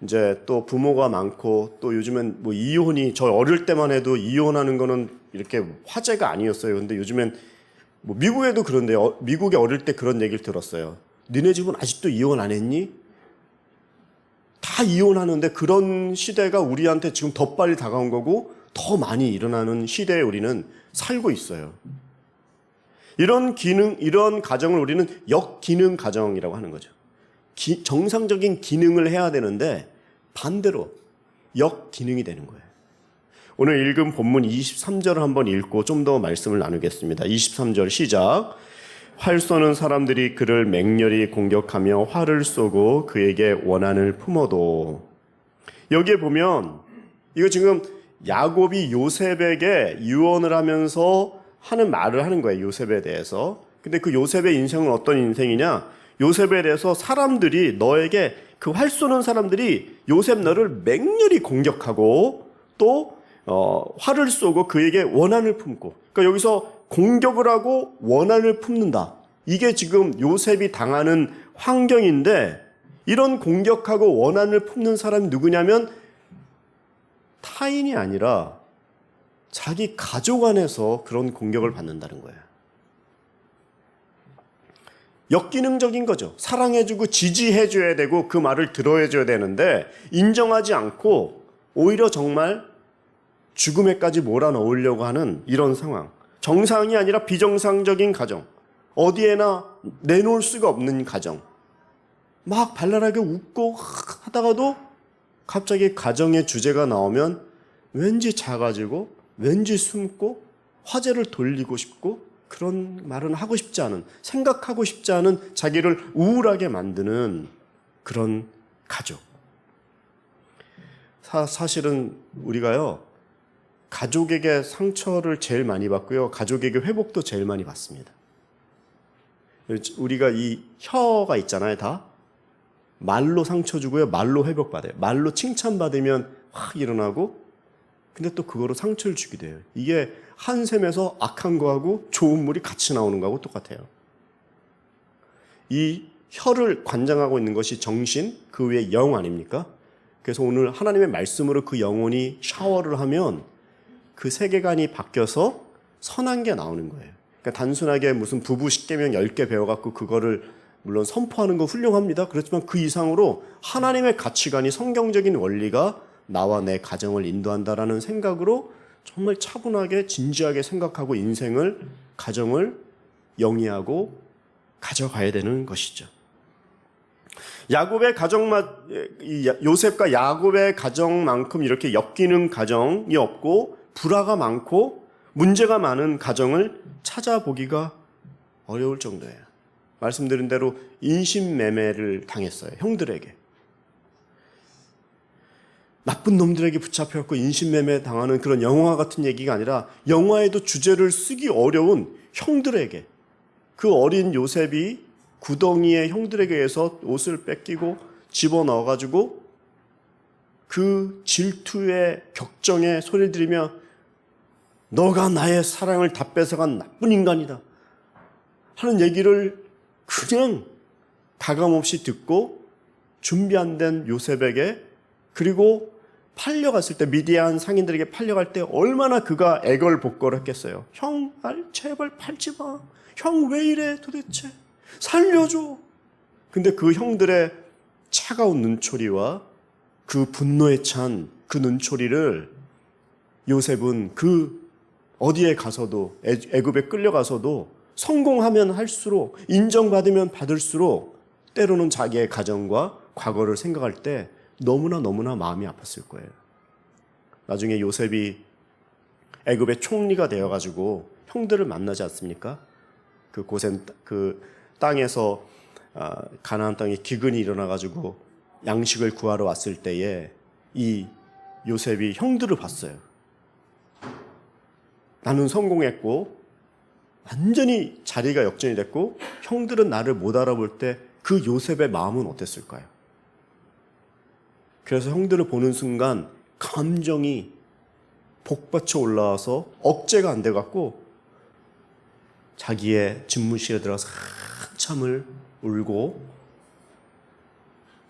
이제 또 부모가 많고, 또 요즘엔 뭐 이혼이, 저 어릴 때만 해도 이혼하는 거는 이렇게 화제가 아니었어요. 근데 요즘엔 뭐 미국에도 그런데, 미국에 어릴 때 그런 얘기를 들었어요. 니네 집은 아직도 이혼 안 했니? 다 이혼하는데 그런 시대가 우리한테 지금 더 빨리 다가온 거고 더 많이 일어나는 시대에 우리는 살고 있어요. 이런 가정을 우리는 역기능 가정이라고 하는 거죠. 정상적인 기능을 해야 되는데 반대로 역기능이 되는 거예요. 오늘 읽은 본문 23절을 한번 읽고 좀 더 말씀을 나누겠습니다. 23절 시작. 활 쏘는 사람들이 그를 맹렬히 공격하며 활을 쏘고 그에게 원한을 품어도. 여기에 보면 이거 지금 야곱이 요셉에게 유언을 하면서 하는 말을 하는 거예요. 요셉에 대해서. 근데 그 요셉의 인생은 어떤 인생이냐? 요셉에 대해서 사람들이, 너에게 그 활 쏘는 사람들이 요셉 너를 맹렬히 공격하고 또 화를 쏘고 그에게 원한을 품고, 그러니까 여기서 공격을 하고 원한을 품는다. 이게 지금 요셉이 당하는 환경인데, 이런 공격하고 원한을 품는 사람이 누구냐면 타인이 아니라 자기 가족 안에서 그런 공격을 받는다는 거예요. 역기능적인 거죠. 사랑해주고 지지해줘야 되고 그 말을 들어해줘야 되는데 인정하지 않고 오히려 정말 죽음에까지 몰아넣으려고 하는 이런 상황. 정상이 아니라 비정상적인 가정. 어디에나 내놓을 수가 없는 가정. 막 발랄하게 웃고 하다가도 갑자기 가정의 주제가 나오면 왠지 작아지고 왠지 숨고 화제를 돌리고 싶고 그런 말은 하고 싶지 않은, 생각하고 싶지 않은, 자기를 우울하게 만드는 그런 가족. 사실은 우리가요, 가족에게 상처를 제일 많이 받고요, 가족에게 회복도 제일 많이 받습니다. 우리가 이 혀가 있잖아요, 다. 말로 상처 주고요, 말로 회복받아요. 말로 칭찬받으면 확 일어나고, 근데 또 그거로 상처를 주기도 해요. 이게 한 샘에서 악한 거하고 좋은 물이 같이 나오는 거하고 똑같아요. 이 혀를 관장하고 있는 것이 정신, 그 외에 영 아닙니까? 그래서 오늘 하나님의 말씀으로 그 영혼이 샤워를 하면 그 세계관이 바뀌어서 선한 게 나오는 거예요. 그러니까 단순하게 무슨 부부 십계명 10개 배워갖고 그거를 물론 선포하는 거 훌륭합니다. 그렇지만 그 이상으로 하나님의 가치관이, 성경적인 원리가 나와 내 가정을 인도한다라는 생각으로 정말 차분하게 진지하게 생각하고 인생을, 가정을 영위하고 가져가야 되는 것이죠. 야곱의 요셉과 야곱의 가정만큼 이렇게 엮이는 가정이 없고 불화가 많고 문제가 많은 가정을 찾아보기가 어려울 정도예요. 말씀드린 대로 인신매매를 당했어요. 형들에게. 나쁜 놈들에게 붙잡혀갖고 인신매매 당하는 그런 영화 같은 얘기가 아니라 영화에도 주제를 쓰기 어려운 형들에게, 그 어린 요셉이 구덩이에 형들에게 의해서 옷을 뺏기고 집어넣어가지고 그 질투의 격정에 소리를 지르며 너가 나의 사랑을 다 뺏어간 나쁜 인간이다 하는 얘기를 그냥 가감없이 듣고 준비 안 된 요셉에게, 그리고 팔려갔을 때, 미디안 상인들에게 팔려갈 때 얼마나 그가 애걸복걸을 했겠어요. 형, 제발 팔지 마. 형 왜 이래 도대체. 살려줘. 근데 그 형들의 차가운 눈초리와 그 분노에 찬 그 눈초리를 요셉은 그 어디에 가서도, 애굽에 끌려가서도 성공하면 할수록, 인정받으면 받을수록 때로는 자기의 가정과 과거를 생각할 때 너무나 마음이 아팠을 거예요. 나중에 요셉이 애굽의 총리가 되어가지고 형들을 만나지 않습니까? 그 고센, 그 땅에서 가나안 땅에 기근이 일어나가지고 양식을 구하러 왔을 때에 이 요셉이 형들을 봤어요. 나는 성공했고 완전히 자리가 역전이 됐고 형들은 나를 못 알아볼 때 그 요셉의 마음은 어땠을까요? 그래서 형들을 보는 순간 감정이 복받쳐 올라와서 억제가 안 돼갖고 자기의 집무실에 들어가서 한참을 울고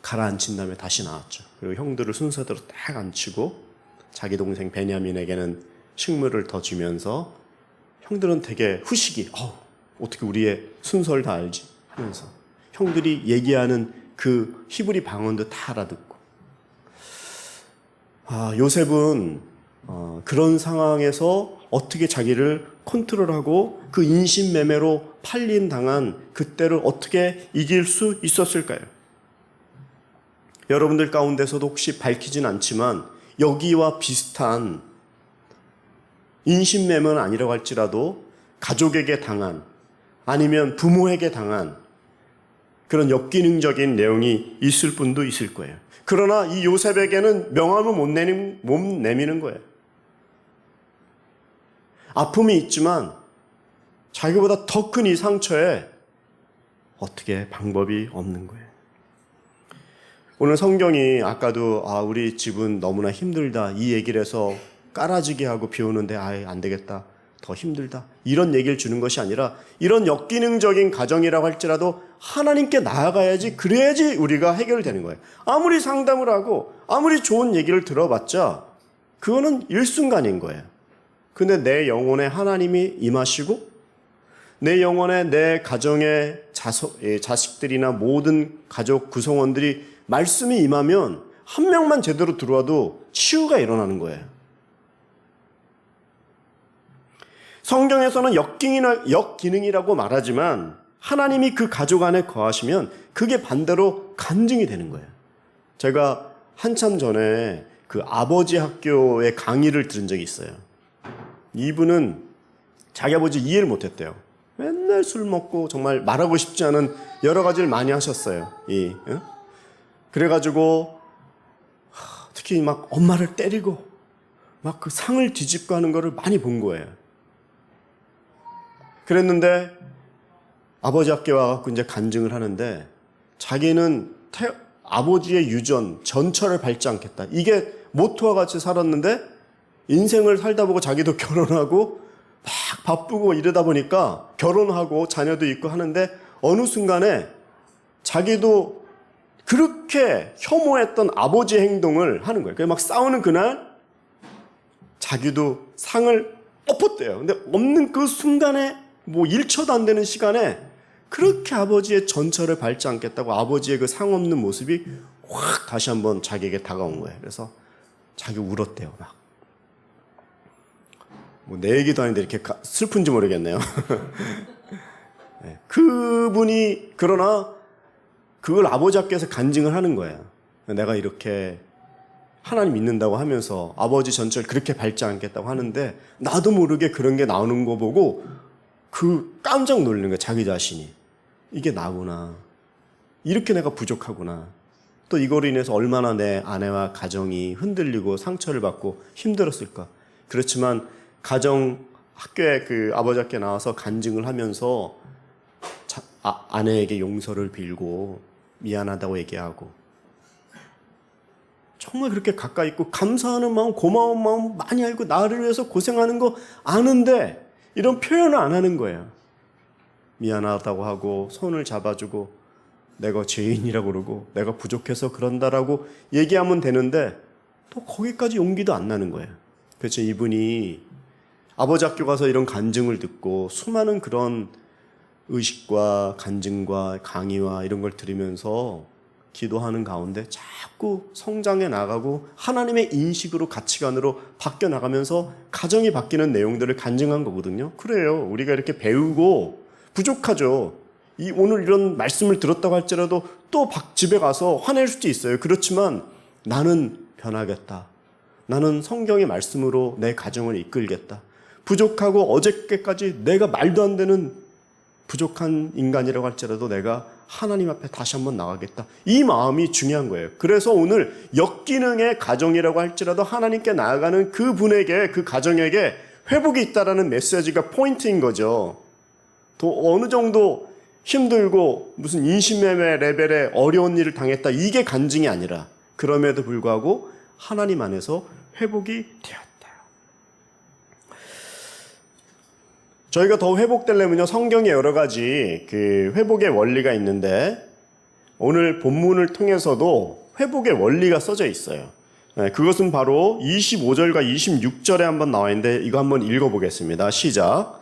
가라앉힌 다음에 다시 나왔죠. 그리고 형들을 순서대로 딱 앉히고 자기 동생 베냐민에게는 식물을 더 주면서, 형들은 되게 후식이 어떻게 우리의 순서를 다 알지 하면서 형들이 얘기하는 그 히브리 방언도 다 알아듣고, 요셉은 그런 상황에서 어떻게 자기를 컨트롤하고 그 인신매매로 팔림 당한 그때를 어떻게 이길 수 있었을까요? 여러분들 가운데서도 혹시 밝히진 않지만 여기와 비슷한, 인신매매는 아니라고 할지라도 가족에게 당한, 아니면 부모에게 당한 그런 역기능적인 내용이 있을 분도 있을 거예요. 그러나 이 요셉에게는 명함을 못 내미는 거예요. 아픔이 있지만 자기보다 더 큰 이 상처에 어떻게 방법이 없는 거예요. 오늘 성경이 아까도 우리 집은 너무나 힘들다 이 얘기를 해서 깔아지게 하고 비우는데 아예 안 되겠다, 더 힘들다, 이런 얘기를 주는 것이 아니라 이런 역기능적인 가정이라고 할지라도 하나님께 나아가야지, 그래야지 우리가 해결되는 거예요. 아무리 상담을 하고 아무리 좋은 얘기를 들어봤자 그거는 일순간인 거예요. 근데 내 영혼에 하나님이 임하시고 내 영혼에 내 가정의 자식들이나 모든 가족 구성원들이 말씀이 임하면 한 명만 제대로 들어와도 치유가 일어나는 거예요. 성경에서는 역기능이라고 말하지만 하나님이 그 가족 안에 거하시면 그게 반대로 간증이 되는 거예요. 제가 한참 전에 그 아버지 학교의 강의를 들은 적이 있어요. 이분은 자기 아버지 이해를 못했대요. 맨날 술 먹고 정말 말하고 싶지 않은 여러 가지를 많이 하셨어요. 그래가지고 특히 막 엄마를 때리고 막 그 상을 뒤집고 하는 거를 많이 본 거예요. 그랬는데 아버지 학교에 와서 이제 간증을 하는데 자기는 아버지의 유전, 전철을 밟지 않겠다, 이게 모토와 같이 살았는데 인생을 살다 보고 자기도 결혼하고 막 바쁘고 이러다 보니까 결혼하고 자녀도 있고 하는데 어느 순간에 자기도 그렇게 혐오했던 아버지의 행동을 하는 거예요. 그래서 막 싸우는 그날 자기도 상을 엎었대요. 근데 없는 그 순간에 뭐 1초도 안 되는 시간에 그렇게 아버지의 전철을 밟지 않겠다고 아버지의 그 상 없는 모습이 확 다시 한번 자기에게 다가온 거예요. 그래서 자기 울었대요. 막. 뭐 내 얘기도 아닌데 이렇게 슬픈지 모르겠네요. 네, 그분이 그러나 그걸 아버지 학교에서 간증을 하는 거예요. 내가 이렇게 하나님 믿는다고 하면서 아버지 전철 그렇게 밟지 않겠다고 하는데 나도 모르게 그런 게 나오는 거 보고 그 깜짝 놀라는 거예요. 자기 자신이. 이게 나구나. 이렇게 내가 부족하구나. 또 이거로 인해서 얼마나 내 아내와 가정이 흔들리고 상처를 받고 힘들었을까. 그렇지만 가정 학교에 그 아버지 학교에 나와서 간증을 하면서 아내에게 용서를 빌고 미안하다고 얘기하고 정말 그렇게 가까이 있고 감사하는 마음, 고마운 마음 많이 알고 나를 위해서 고생하는 거 아는데 이런 표현을 안 하는 거예요. 미안하다고 하고 손을 잡아주고 내가 죄인이라고 그러고 내가 부족해서 그런다라고 얘기하면 되는데 또 거기까지 용기도 안 나는 거예요. 그래서 이분이 아버지 학교 가서 이런 간증을 듣고 수많은 그런 의식과 간증과 강의와 이런 걸 들으면서 기도하는 가운데 자꾸 성장해 나가고 하나님의 인식으로 가치관으로 바뀌어 나가면서 가정이 바뀌는 내용들을 간증한 거거든요. 그래요. 우리가 이렇게 배우고 부족하죠. 오늘 이런 말씀을 들었다고 할지라도 또 집에 가서 화낼 수도 있어요. 그렇지만 나는 변하겠다. 나는 성경의 말씀으로 내 가정을 이끌겠다. 부족하고 어저께까지 내가 말도 안 되는 부족한 인간이라고 할지라도 내가 하나님 앞에 다시 한번 나가겠다. 이 마음이 중요한 거예요. 그래서 오늘 역기능의 가정이라고 할지라도 하나님께 나아가는 그 분에게, 그 가정에게 회복이 있다라는 메시지가 포인트인 거죠. 또 어느 정도 힘들고 무슨 인신매매 레벨의 어려운 일을 당했다, 이게 간증이 아니라 그럼에도 불구하고 하나님 안에서 회복이 되었다. 저희가 더 회복되려면요, 성경에 여러 가지 그 회복의 원리가 있는데 오늘 본문을 통해서도 회복의 원리가 써져 있어요. 그것은 바로 25절과 26절에 한번 나와 있는데 이거 한번 읽어보겠습니다. 시작.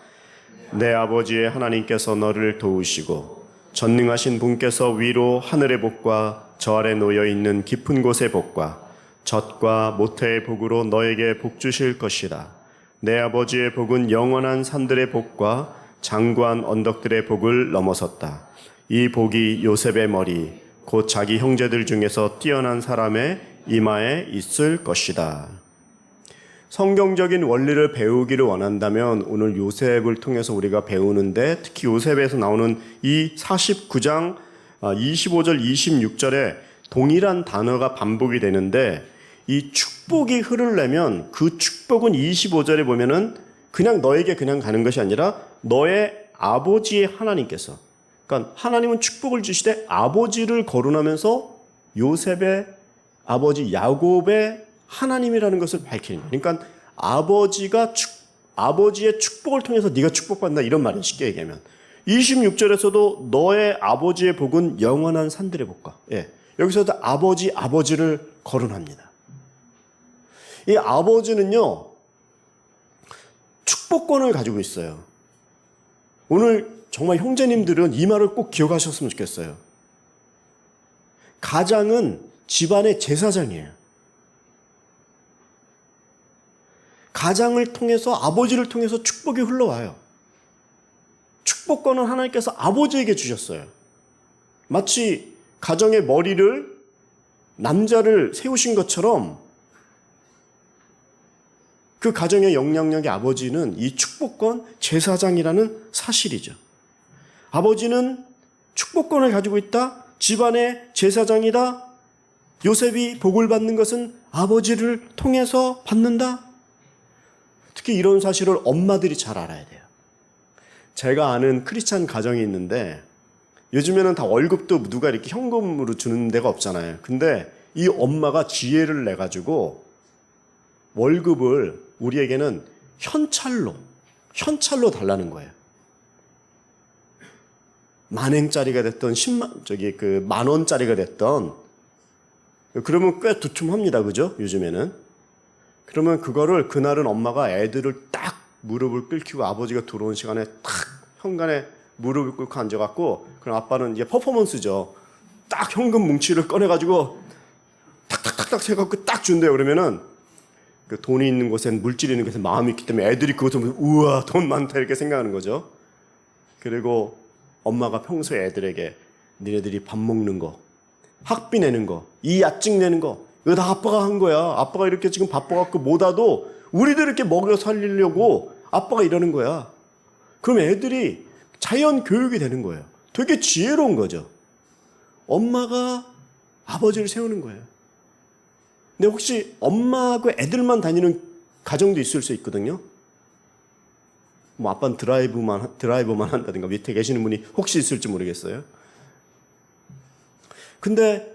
내 아버지의 하나님께서 너를 도우시고 전능하신 분께서 위로 하늘의 복과 저 아래 놓여 있는 깊은 곳의 복과 젖과 모태의 복으로 너에게 복 주실 것이다. 내 아버지의 복은 영원한 산들의 복과 장구한 언덕들의 복을 넘어섰다. 이 복이 요셉의 머리 곧 자기 형제들 중에서 뛰어난 사람의 이마에 있을 것이다. 성경적인 원리를 배우기를 원한다면 오늘 요셉을 통해서 우리가 배우는데 특히 요셉에서 나오는 이 49장 25절 26절에 동일한 단어가 반복이 되는데 이 축복이 흐르려면 그 축복은 25절에 보면은 그냥 너에게 그냥 가는 것이 아니라 너의 아버지의 하나님께서, 그러니까 하나님은 축복을 주시되 아버지를 거론하면서 요셉의 아버지 야곱의 하나님이라는 것을 밝히는 거예요. 그러니까 아버지의 축복을 통해서 네가 축복받는다 이런 말이에요. 쉽게 얘기하면 26절에서도 너의 아버지의 복은 영원한 산들의 복과 여기서도 아버지를 거론합니다. 이 아버지는요 축복권을 가지고 있어요. 오늘 정말 형제님들은 이 말을 꼭 기억하셨으면 좋겠어요. 가장은 집안의 제사장이에요. 가장을 통해서 아버지를 통해서 축복이 흘러와요. 축복권은 하나님께서 아버지에게 주셨어요. 마치 가정의 머리를 남자를 세우신 것처럼 그 가정의 영향력의 아버지는 이 축복권 제사장이라는 사실이죠. 아버지는 축복권을 가지고 있다. 집안의 제사장이다. 요셉이 복을 받는 것은 아버지를 통해서 받는다. 특히 이런 사실을 엄마들이 잘 알아야 돼요. 제가 아는 크리스찬 가정이 있는데 요즘에는 다 월급도 누가 이렇게 현금으로 주는 데가 없잖아요. 근데 이 엄마가 지혜를 내가지고 월급을 우리에게는 현찰로 달라는 거예요. 만행짜리가 됐던 10만원짜리가 됐던 그러면 꽤 두툼합니다. 그죠? 요즘에는. 그러면 그날은 엄마가 애들을 딱 무릎을 꿇히고 아버지가 들어온 시간에 딱 현관에 무릎을 꿇고 앉아갖고 그럼 아빠는 이제 퍼포먼스죠. 딱 현금 뭉치를 꺼내가지고 탁탁탁탁 세갖고 딱 준대요. 그러면은 그 돈이 있는 곳엔 물질이 있는 곳에 마음이 있기 때문에 애들이 그것을 보면서 우와 돈 많다 이렇게 생각하는 거죠. 그리고 엄마가 평소에 애들에게 니네들이 밥 먹는 거, 학비 내는 거, 이 야증 내는 거 이거 다 아빠가 한 거야. 아빠가 이렇게 지금 바빠갖고 못 와도 우리들 이렇게 먹여 살리려고 아빠가 이러는 거야. 그럼 애들이 자연 교육이 되는 거예요. 되게 지혜로운 거죠. 엄마가 아버지를 세우는 거예요. 근데 혹시 엄마하고 애들만 다니는 가정도 있을 수 있거든요. 뭐 아빠는 드라이버만 한다든가 밑에 계시는 분이 혹시 있을지 모르겠어요. 근데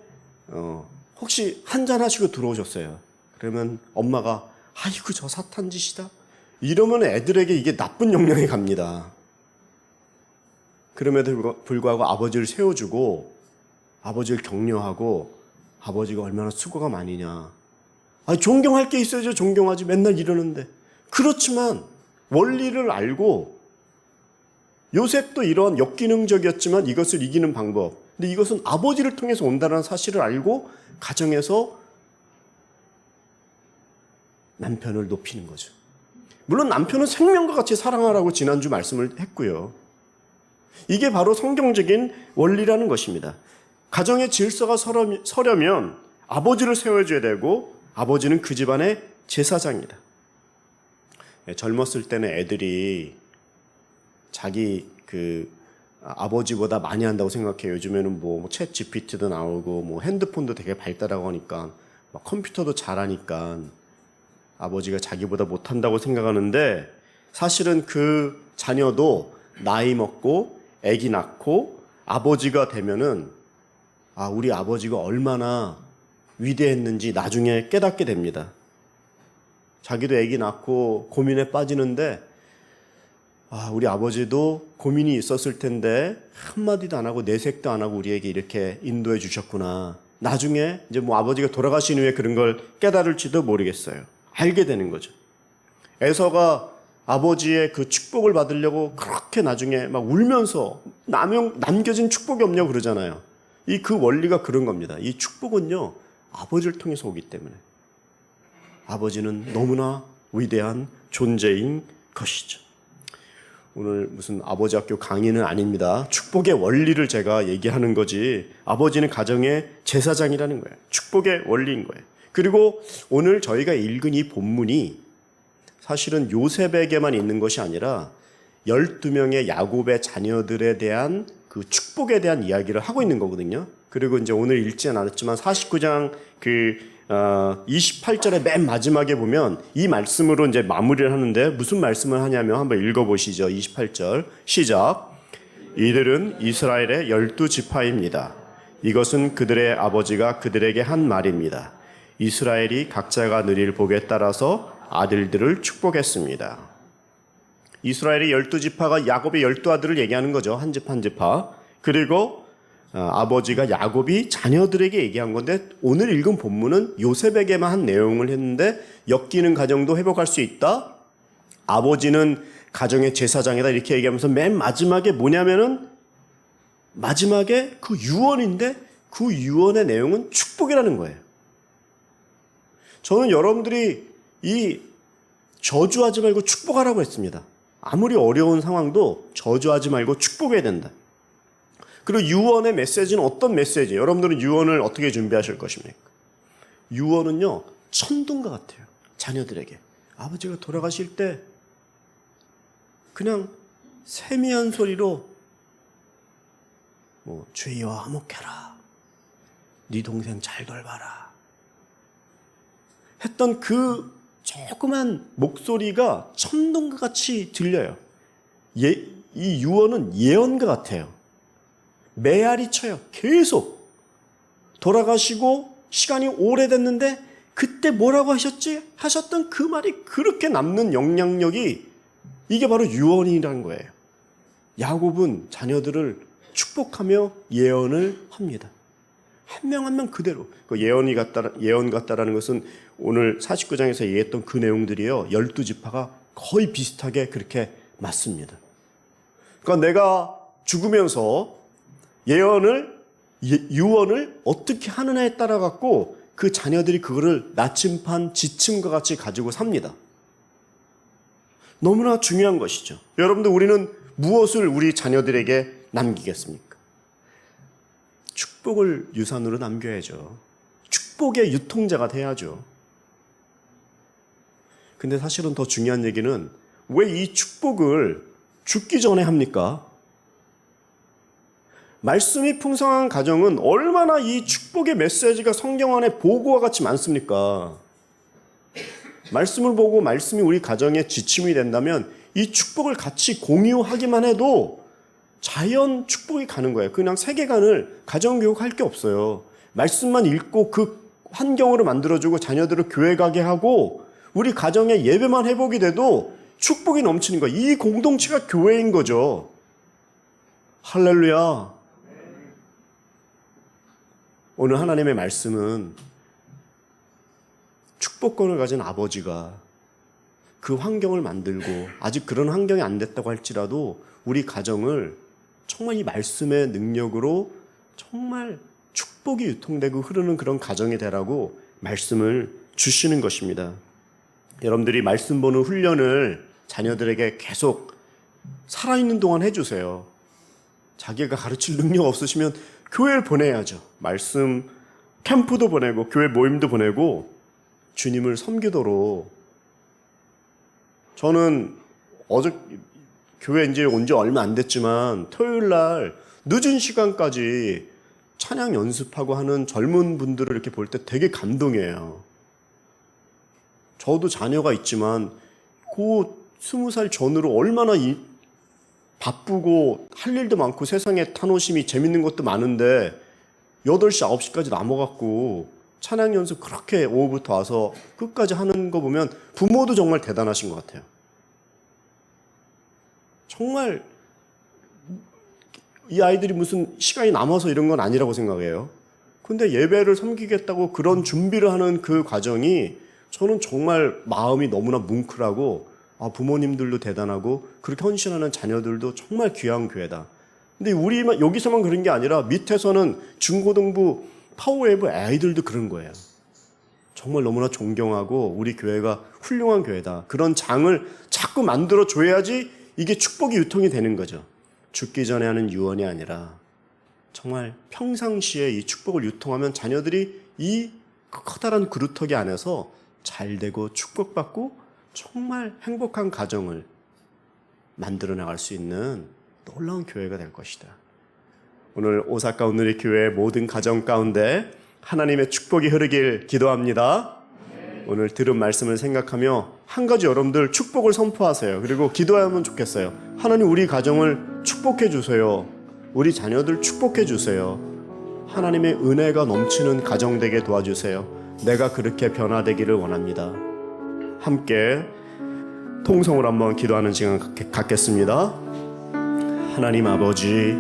혹시 한잔 하시고 들어오셨어요. 그러면 엄마가 아이고 저 사탄 짓이다. 이러면 애들에게 이게 나쁜 영향이 갑니다. 그럼에도 불구하고 아버지를 세워주고 아버지를 격려하고 아버지가 얼마나 수고가 많으냐. 존경할 게 있어야죠. 존경하지. 맨날 이러는데. 그렇지만 원리를 알고 요셉도 이런 역기능적이었지만 이것을 이기는 방법. 근데 이것은 아버지를 통해서 온다는 사실을 알고 가정에서 남편을 높이는 거죠. 물론 남편은 생명과 같이 사랑하라고 지난주 말씀을 했고요. 이게 바로 성경적인 원리라는 것입니다. 가정의 질서가 서려면 아버지를 세워줘야 되고 아버지는 그 집안의 제사장이다. 젊었을 때는 애들이 자기 아버지보다 많이 한다고 생각해요. 요즘에는 뭐 챗 GPT도 나오고 뭐 핸드폰도 되게 발달하고 하니까 막 컴퓨터도 잘하니까 아버지가 자기보다 못한다고 생각하는데 사실은 그 자녀도 나이 먹고 아기 낳고 아버지가 되면은 우리 아버지가 얼마나 위대했는지 나중에 깨닫게 됩니다. 자기도 아기 낳고 고민에 빠지는데 우리 아버지도 고민이 있었을 텐데 한마디도 안 하고 내색도 안 하고 우리에게 이렇게 인도해 주셨구나. 나중에 이제 뭐 아버지가 돌아가신 후에 그런 걸 깨달을지도 모르겠어요. 알게 되는 거죠. 에서가 아버지의 그 축복을 받으려고 그렇게 나중에 막 울면서 남겨진 축복이 없냐고 그러잖아요. 그 원리가 그런 겁니다. 이 축복은요, 아버지를 통해서 오기 때문에. 아버지는 너무나 위대한 존재인 것이죠. 오늘 무슨 아버지 학교 강의는 아닙니다. 축복의 원리를 제가 얘기하는 거지. 아버지는 가정의 제사장이라는 거예요. 축복의 원리인 거예요. 그리고 오늘 저희가 읽은 이 본문이 사실은 요셉에게만 있는 것이 아니라 12명의 야곱의 자녀들에 대한 그 축복에 대한 이야기를 하고 있는 거거든요. 그리고 이제 오늘 읽지는 않았지만 49장 28절의 맨 마지막에 보면 이 말씀으로 이제 마무리를 하는데 무슨 말씀을 하냐면 한번 읽어보시죠. 28절 시작. 이들은 이스라엘의 12지파입니다. 이것은 그들의 아버지가 그들에게 한 말입니다. 이스라엘이 각자가 누릴 복에 따라서 아들들을 축복했습니다. 이스라엘의 12지파가 야곱의 12아들을 얘기하는 거죠. 한 집 한 지파. 그리고 아버지가 야곱이 자녀들에게 얘기한 건데 오늘 읽은 본문은 요셉에게만 한 내용을 했는데 엮이는 가정도 회복할 수 있다. 아버지는 가정의 제사장이다 이렇게 얘기하면서 맨 마지막에 뭐냐면은 마지막에 그 유언인데 그 유언의 내용은 축복이라는 거예요. 저는 여러분들이 이 저주하지 말고 축복하라고 했습니다. 아무리 어려운 상황도 저주하지 말고 축복해야 된다. 그리고 유언의 메시지는 어떤 메시지예요? 여러분들은 유언을 어떻게 준비하실 것입니까? 유언은요, 천둥과 같아요. 자녀들에게. 아버지가 돌아가실 때 그냥 세미한 소리로 주여 화목해라. 네 동생 잘 돌봐라. 했던 그 조그만 목소리가 천둥과 같이 들려요. 이 유언은 예언과 같아요. 메아리 쳐요. 계속. 돌아가시고 시간이 오래됐는데 그때 뭐라고 하셨던 그 말이 그렇게 남는 영향력이 이게 바로 유언이라는 거예요. 야곱은 자녀들을 축복하며 예언을 합니다. 한 명 한 명 그대로. 그 예언 같다라는 것은 오늘 49장에서 얘기했던 그 내용들이요. 12지파가 거의 비슷하게 그렇게 맞습니다. 그러니까 내가 죽으면서 유언을 어떻게 하느냐에 따라 갖고 그 자녀들이 그거를 나침반 지침과 같이 가지고 삽니다. 너무나 중요한 것이죠. 여러분들 우리는 무엇을 우리 자녀들에게 남기겠습니까? 축복을 유산으로 남겨야죠. 축복의 유통자가 돼야죠. 근데 사실은 더 중요한 얘기는 왜 이 축복을 죽기 전에 합니까? 말씀이 풍성한 가정은 얼마나 이 축복의 메시지가 성경 안에 보고와 같이 많습니까? 말씀을 보고 말씀이 우리 가정의 지침이 된다면 이 축복을 같이 공유하기만 해도 자연 축복이 가는 거예요. 그냥 세계관을 가정교육할 게 없어요. 말씀만 읽고 그 환경으로 만들어주고 자녀들을 교회 가게 하고 우리 가정의 예배만 회복이 돼도 축복이 넘치는 거예요. 이 공동체가 교회인 거죠. 할렐루야. 오늘 하나님의 말씀은 축복권을 가진 아버지가 그 환경을 만들고 아직 그런 환경이 안 됐다고 할지라도 우리 가정을 정말 이 말씀의 능력으로 정말 축복이 유통되고 흐르는 그런 가정이 되라고 말씀을 주시는 것입니다. 여러분들이 말씀 보는 훈련을 자녀들에게 계속 살아있는 동안 해주세요. 자기가 가르칠 능력 없으시면 교회를 보내야죠. 말씀 캠프도 보내고 교회 모임도 보내고 주님을 섬기도록. 저는 교회 이제 온 지 얼마 안 됐지만 토요일 날 늦은 시간까지 찬양 연습하고 하는 젊은 분들을 이렇게 볼 때 되게 감동해요. 저도 자녀가 있지만 그 20살 전으로 얼마나 바쁘고 할 일도 많고 세상에 탄호심이 재밌는 것도 많은데 8시, 9시까지 남아갖고 찬양 연습 그렇게 오후부터 와서 끝까지 하는 거 보면 부모도 정말 대단하신 것 같아요. 정말 이 아이들이 무슨 시간이 남아서 이런 건 아니라고 생각해요. 근데 예배를 섬기겠다고 그런 준비를 하는 그 과정이 저는 정말 마음이 너무나 뭉클하고 부모님들도 대단하고 그렇게 헌신하는 자녀들도 정말 귀한 교회다. 근데 우리만 여기서만 그런 게 아니라 밑에서는 중고등부 파워웨이브 아이들도 그런 거예요. 정말 너무나 존경하고 우리 교회가 훌륭한 교회다. 그런 장을 자꾸 만들어 줘야지 이게 축복이 유통이 되는 거죠. 죽기 전에 하는 유언이 아니라 정말 평상시에 이 축복을 유통하면 자녀들이 이 커다란 그루터기 안에서 잘 되고 축복받고 정말 행복한 가정을 만들어 나갈 수 있는 놀라운 교회가 될 것이다. 오늘 오사카 오늘의 교회 모든 가정 가운데 하나님의 축복이 흐르길 기도합니다. 오늘 들은 말씀을 생각하며 한 가지 여러분들 축복을 선포하세요. 그리고 기도하면 좋겠어요. 하나님 우리 가정을 축복해 주세요. 우리 자녀들 축복해 주세요. 하나님의 은혜가 넘치는 가정 되게 도와주세요. 내가 그렇게 변화되기를 원합니다. 함께 통성으로 한번 기도하는 시간 갖겠습니다. 하나님 아버지,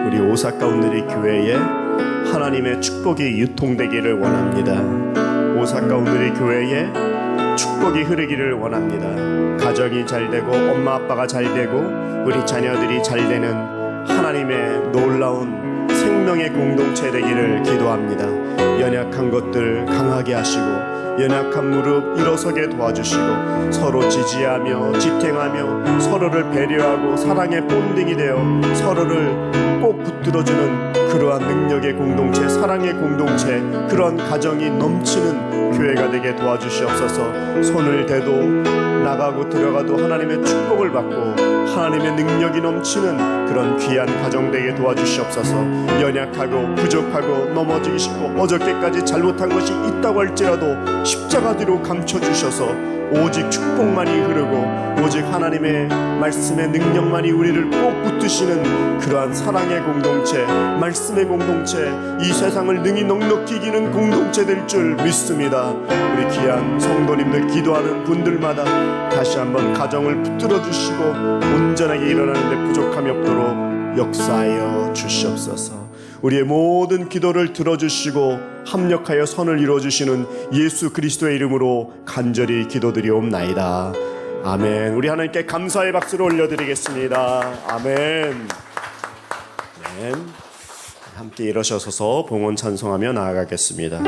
우리 오사카 온누리 교회에 하나님의 축복이 유통되기를 원합니다. 오사카 온누리 교회에 축복이 흐르기를 원합니다. 가정이 잘되고 엄마 아빠가 잘되고 우리 자녀들이 잘되는 하나님의 놀라운 생명의 공동체 되기를 기도합니다. 연약한 것들 강하게 하시고 연약한 무릎 일어서게 도와주시고 서로 지지하며 지탱하며 서로를 배려하고 사랑의 본딩이 되어 서로를 꼭 붙들어주는 그러한 능력의 공동체, 사랑의 공동체, 그런 가정이 넘치는 교회가 되게 도와주시옵소서. 손을 대도 나가고 들어가도 하나님의 축복을 받고 하나님의 능력이 넘치는 그런 귀한 가정 되게 도와주시옵소서. 연약하고 부족하고 넘어지기 쉽고 어저께까지 잘못한 것이 있다고 할지라도 십자가 뒤로 감춰주셔서 오직 축복만이 흐르고 오직 하나님의 말씀의 능력만이 우리를 꼭 붙드시는 그러한 사랑의 공동체, 말씀의 공동체, 이 세상을 능히 넉넉히 이기는 공동체 될 줄 믿습니다. 우리 귀한 성도님들 기도하는 분들마다 다시 한번 가정을 붙들어 주시고 온전하게 일어나는데 부족함이 없도록 역사하여 주시옵소서. 우리의 모든 기도를 들어주시고 합력하여 선을 이루어주시는 예수 그리스도의 이름으로 간절히 기도드리옵나이다. 아멘. 우리 하나님께 감사의 박수를 올려드리겠습니다. 아멘. 네. 함께 일어서서 봉헌 찬송하며 나아가겠습니다.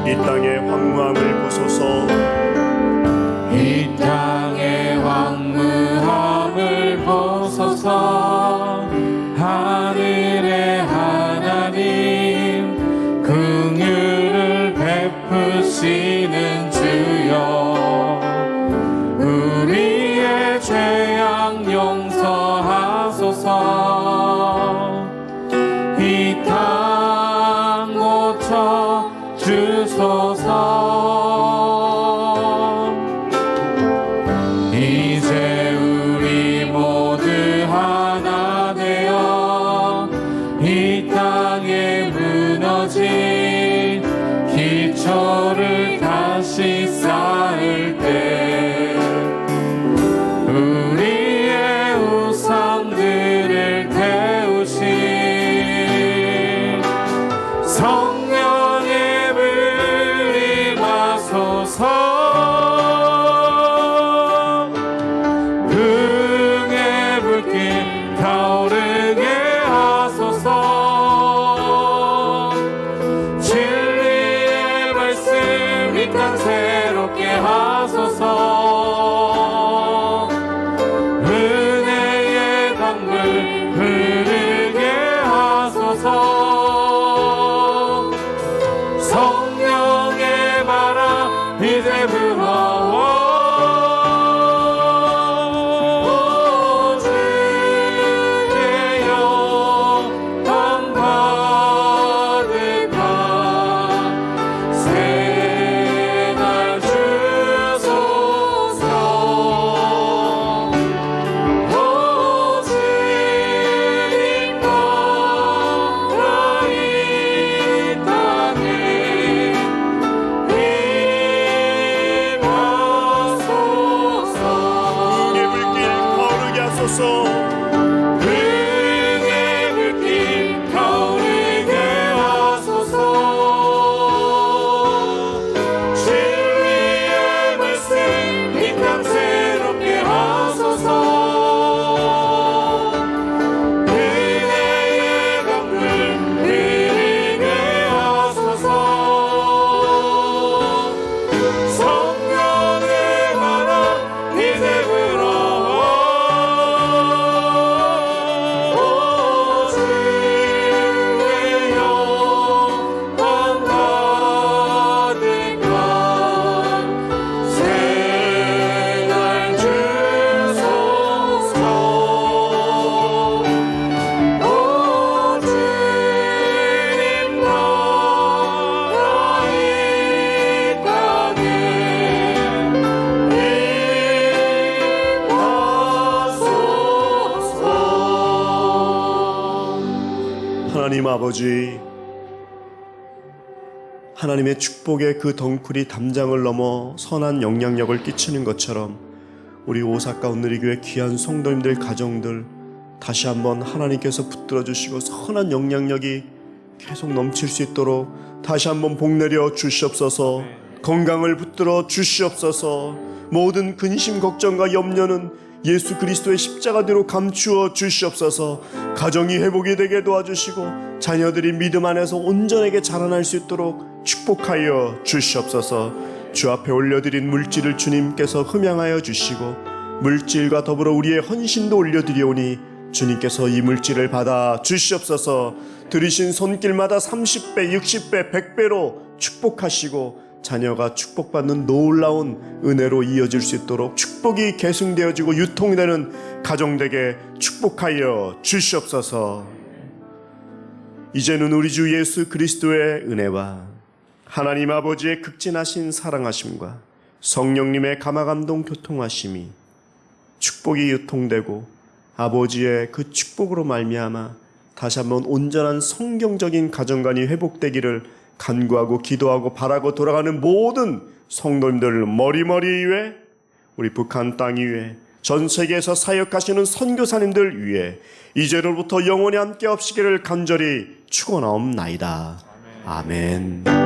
이 땅의 황무함을 보소서. 이 땅의 황무함을 보소서. 하늘의 하나님 긍휼을 베푸시는 주여, 우리의 죄악 용서하소서. 이 땅 고쳐 주소서. 이제 우리 모두 하나 되어 이 땅에 무너진 기초를 다시 쌓을 때 우리의 우상들을 태우신 성령의 불 임하소서. 흥의 불길 타오르게 하소서. 진리의 말씀 이 땅 새롭게 하소서. 아버지, 하나님의 축복의 그 덩쿨이 담장을 넘어 선한 영향력을 끼치는 것처럼 우리 오사카 온누리교회 귀한 성도님들 가정들 다시 한번 하나님께서 붙들어 주시고 선한 영향력이 계속 넘칠 수 있도록 다시 한번 복내려 주시옵소서. 건강을 붙들어 주시옵소서. 모든 근심 걱정과 염려는 예수 그리스도의 십자가대로 감추어 주시옵소서. 가정이 회복이 되게 도와주시고 자녀들이 믿음 안에서 온전하게 자라날 수 있도록 축복하여 주시옵소서. 주 앞에 올려드린 물질을 주님께서 흠양하여 주시고 물질과 더불어 우리의 헌신도 올려드리오니 주님께서 이 물질을 받아 주시옵소서. 들이신 손길마다 30배, 60배, 100배로 축복하시고 자녀가 축복받는 놀라운 은혜로 이어질 수 있도록 축복이 계승되어지고 유통되는 가정되게 축복하여 주시옵소서. 이제는 우리 주 예수 그리스도의 은혜와 하나님 아버지의 극진하신 사랑하심과 성령님의 감화감동 교통하심이 축복이 유통되고 아버지의 그 축복으로 말미암아 다시 한번 온전한 성경적인 가정관이 회복되기를 간구하고 기도하고 바라고 돌아가는 모든 성도님들 머리머리 위에, 우리 북한 땅 위에, 전 세계에서 사역하시는 선교사님들 위에 이제로부터 영원히 함께 없시기를 간절히 축원하옵나이다. 아멘.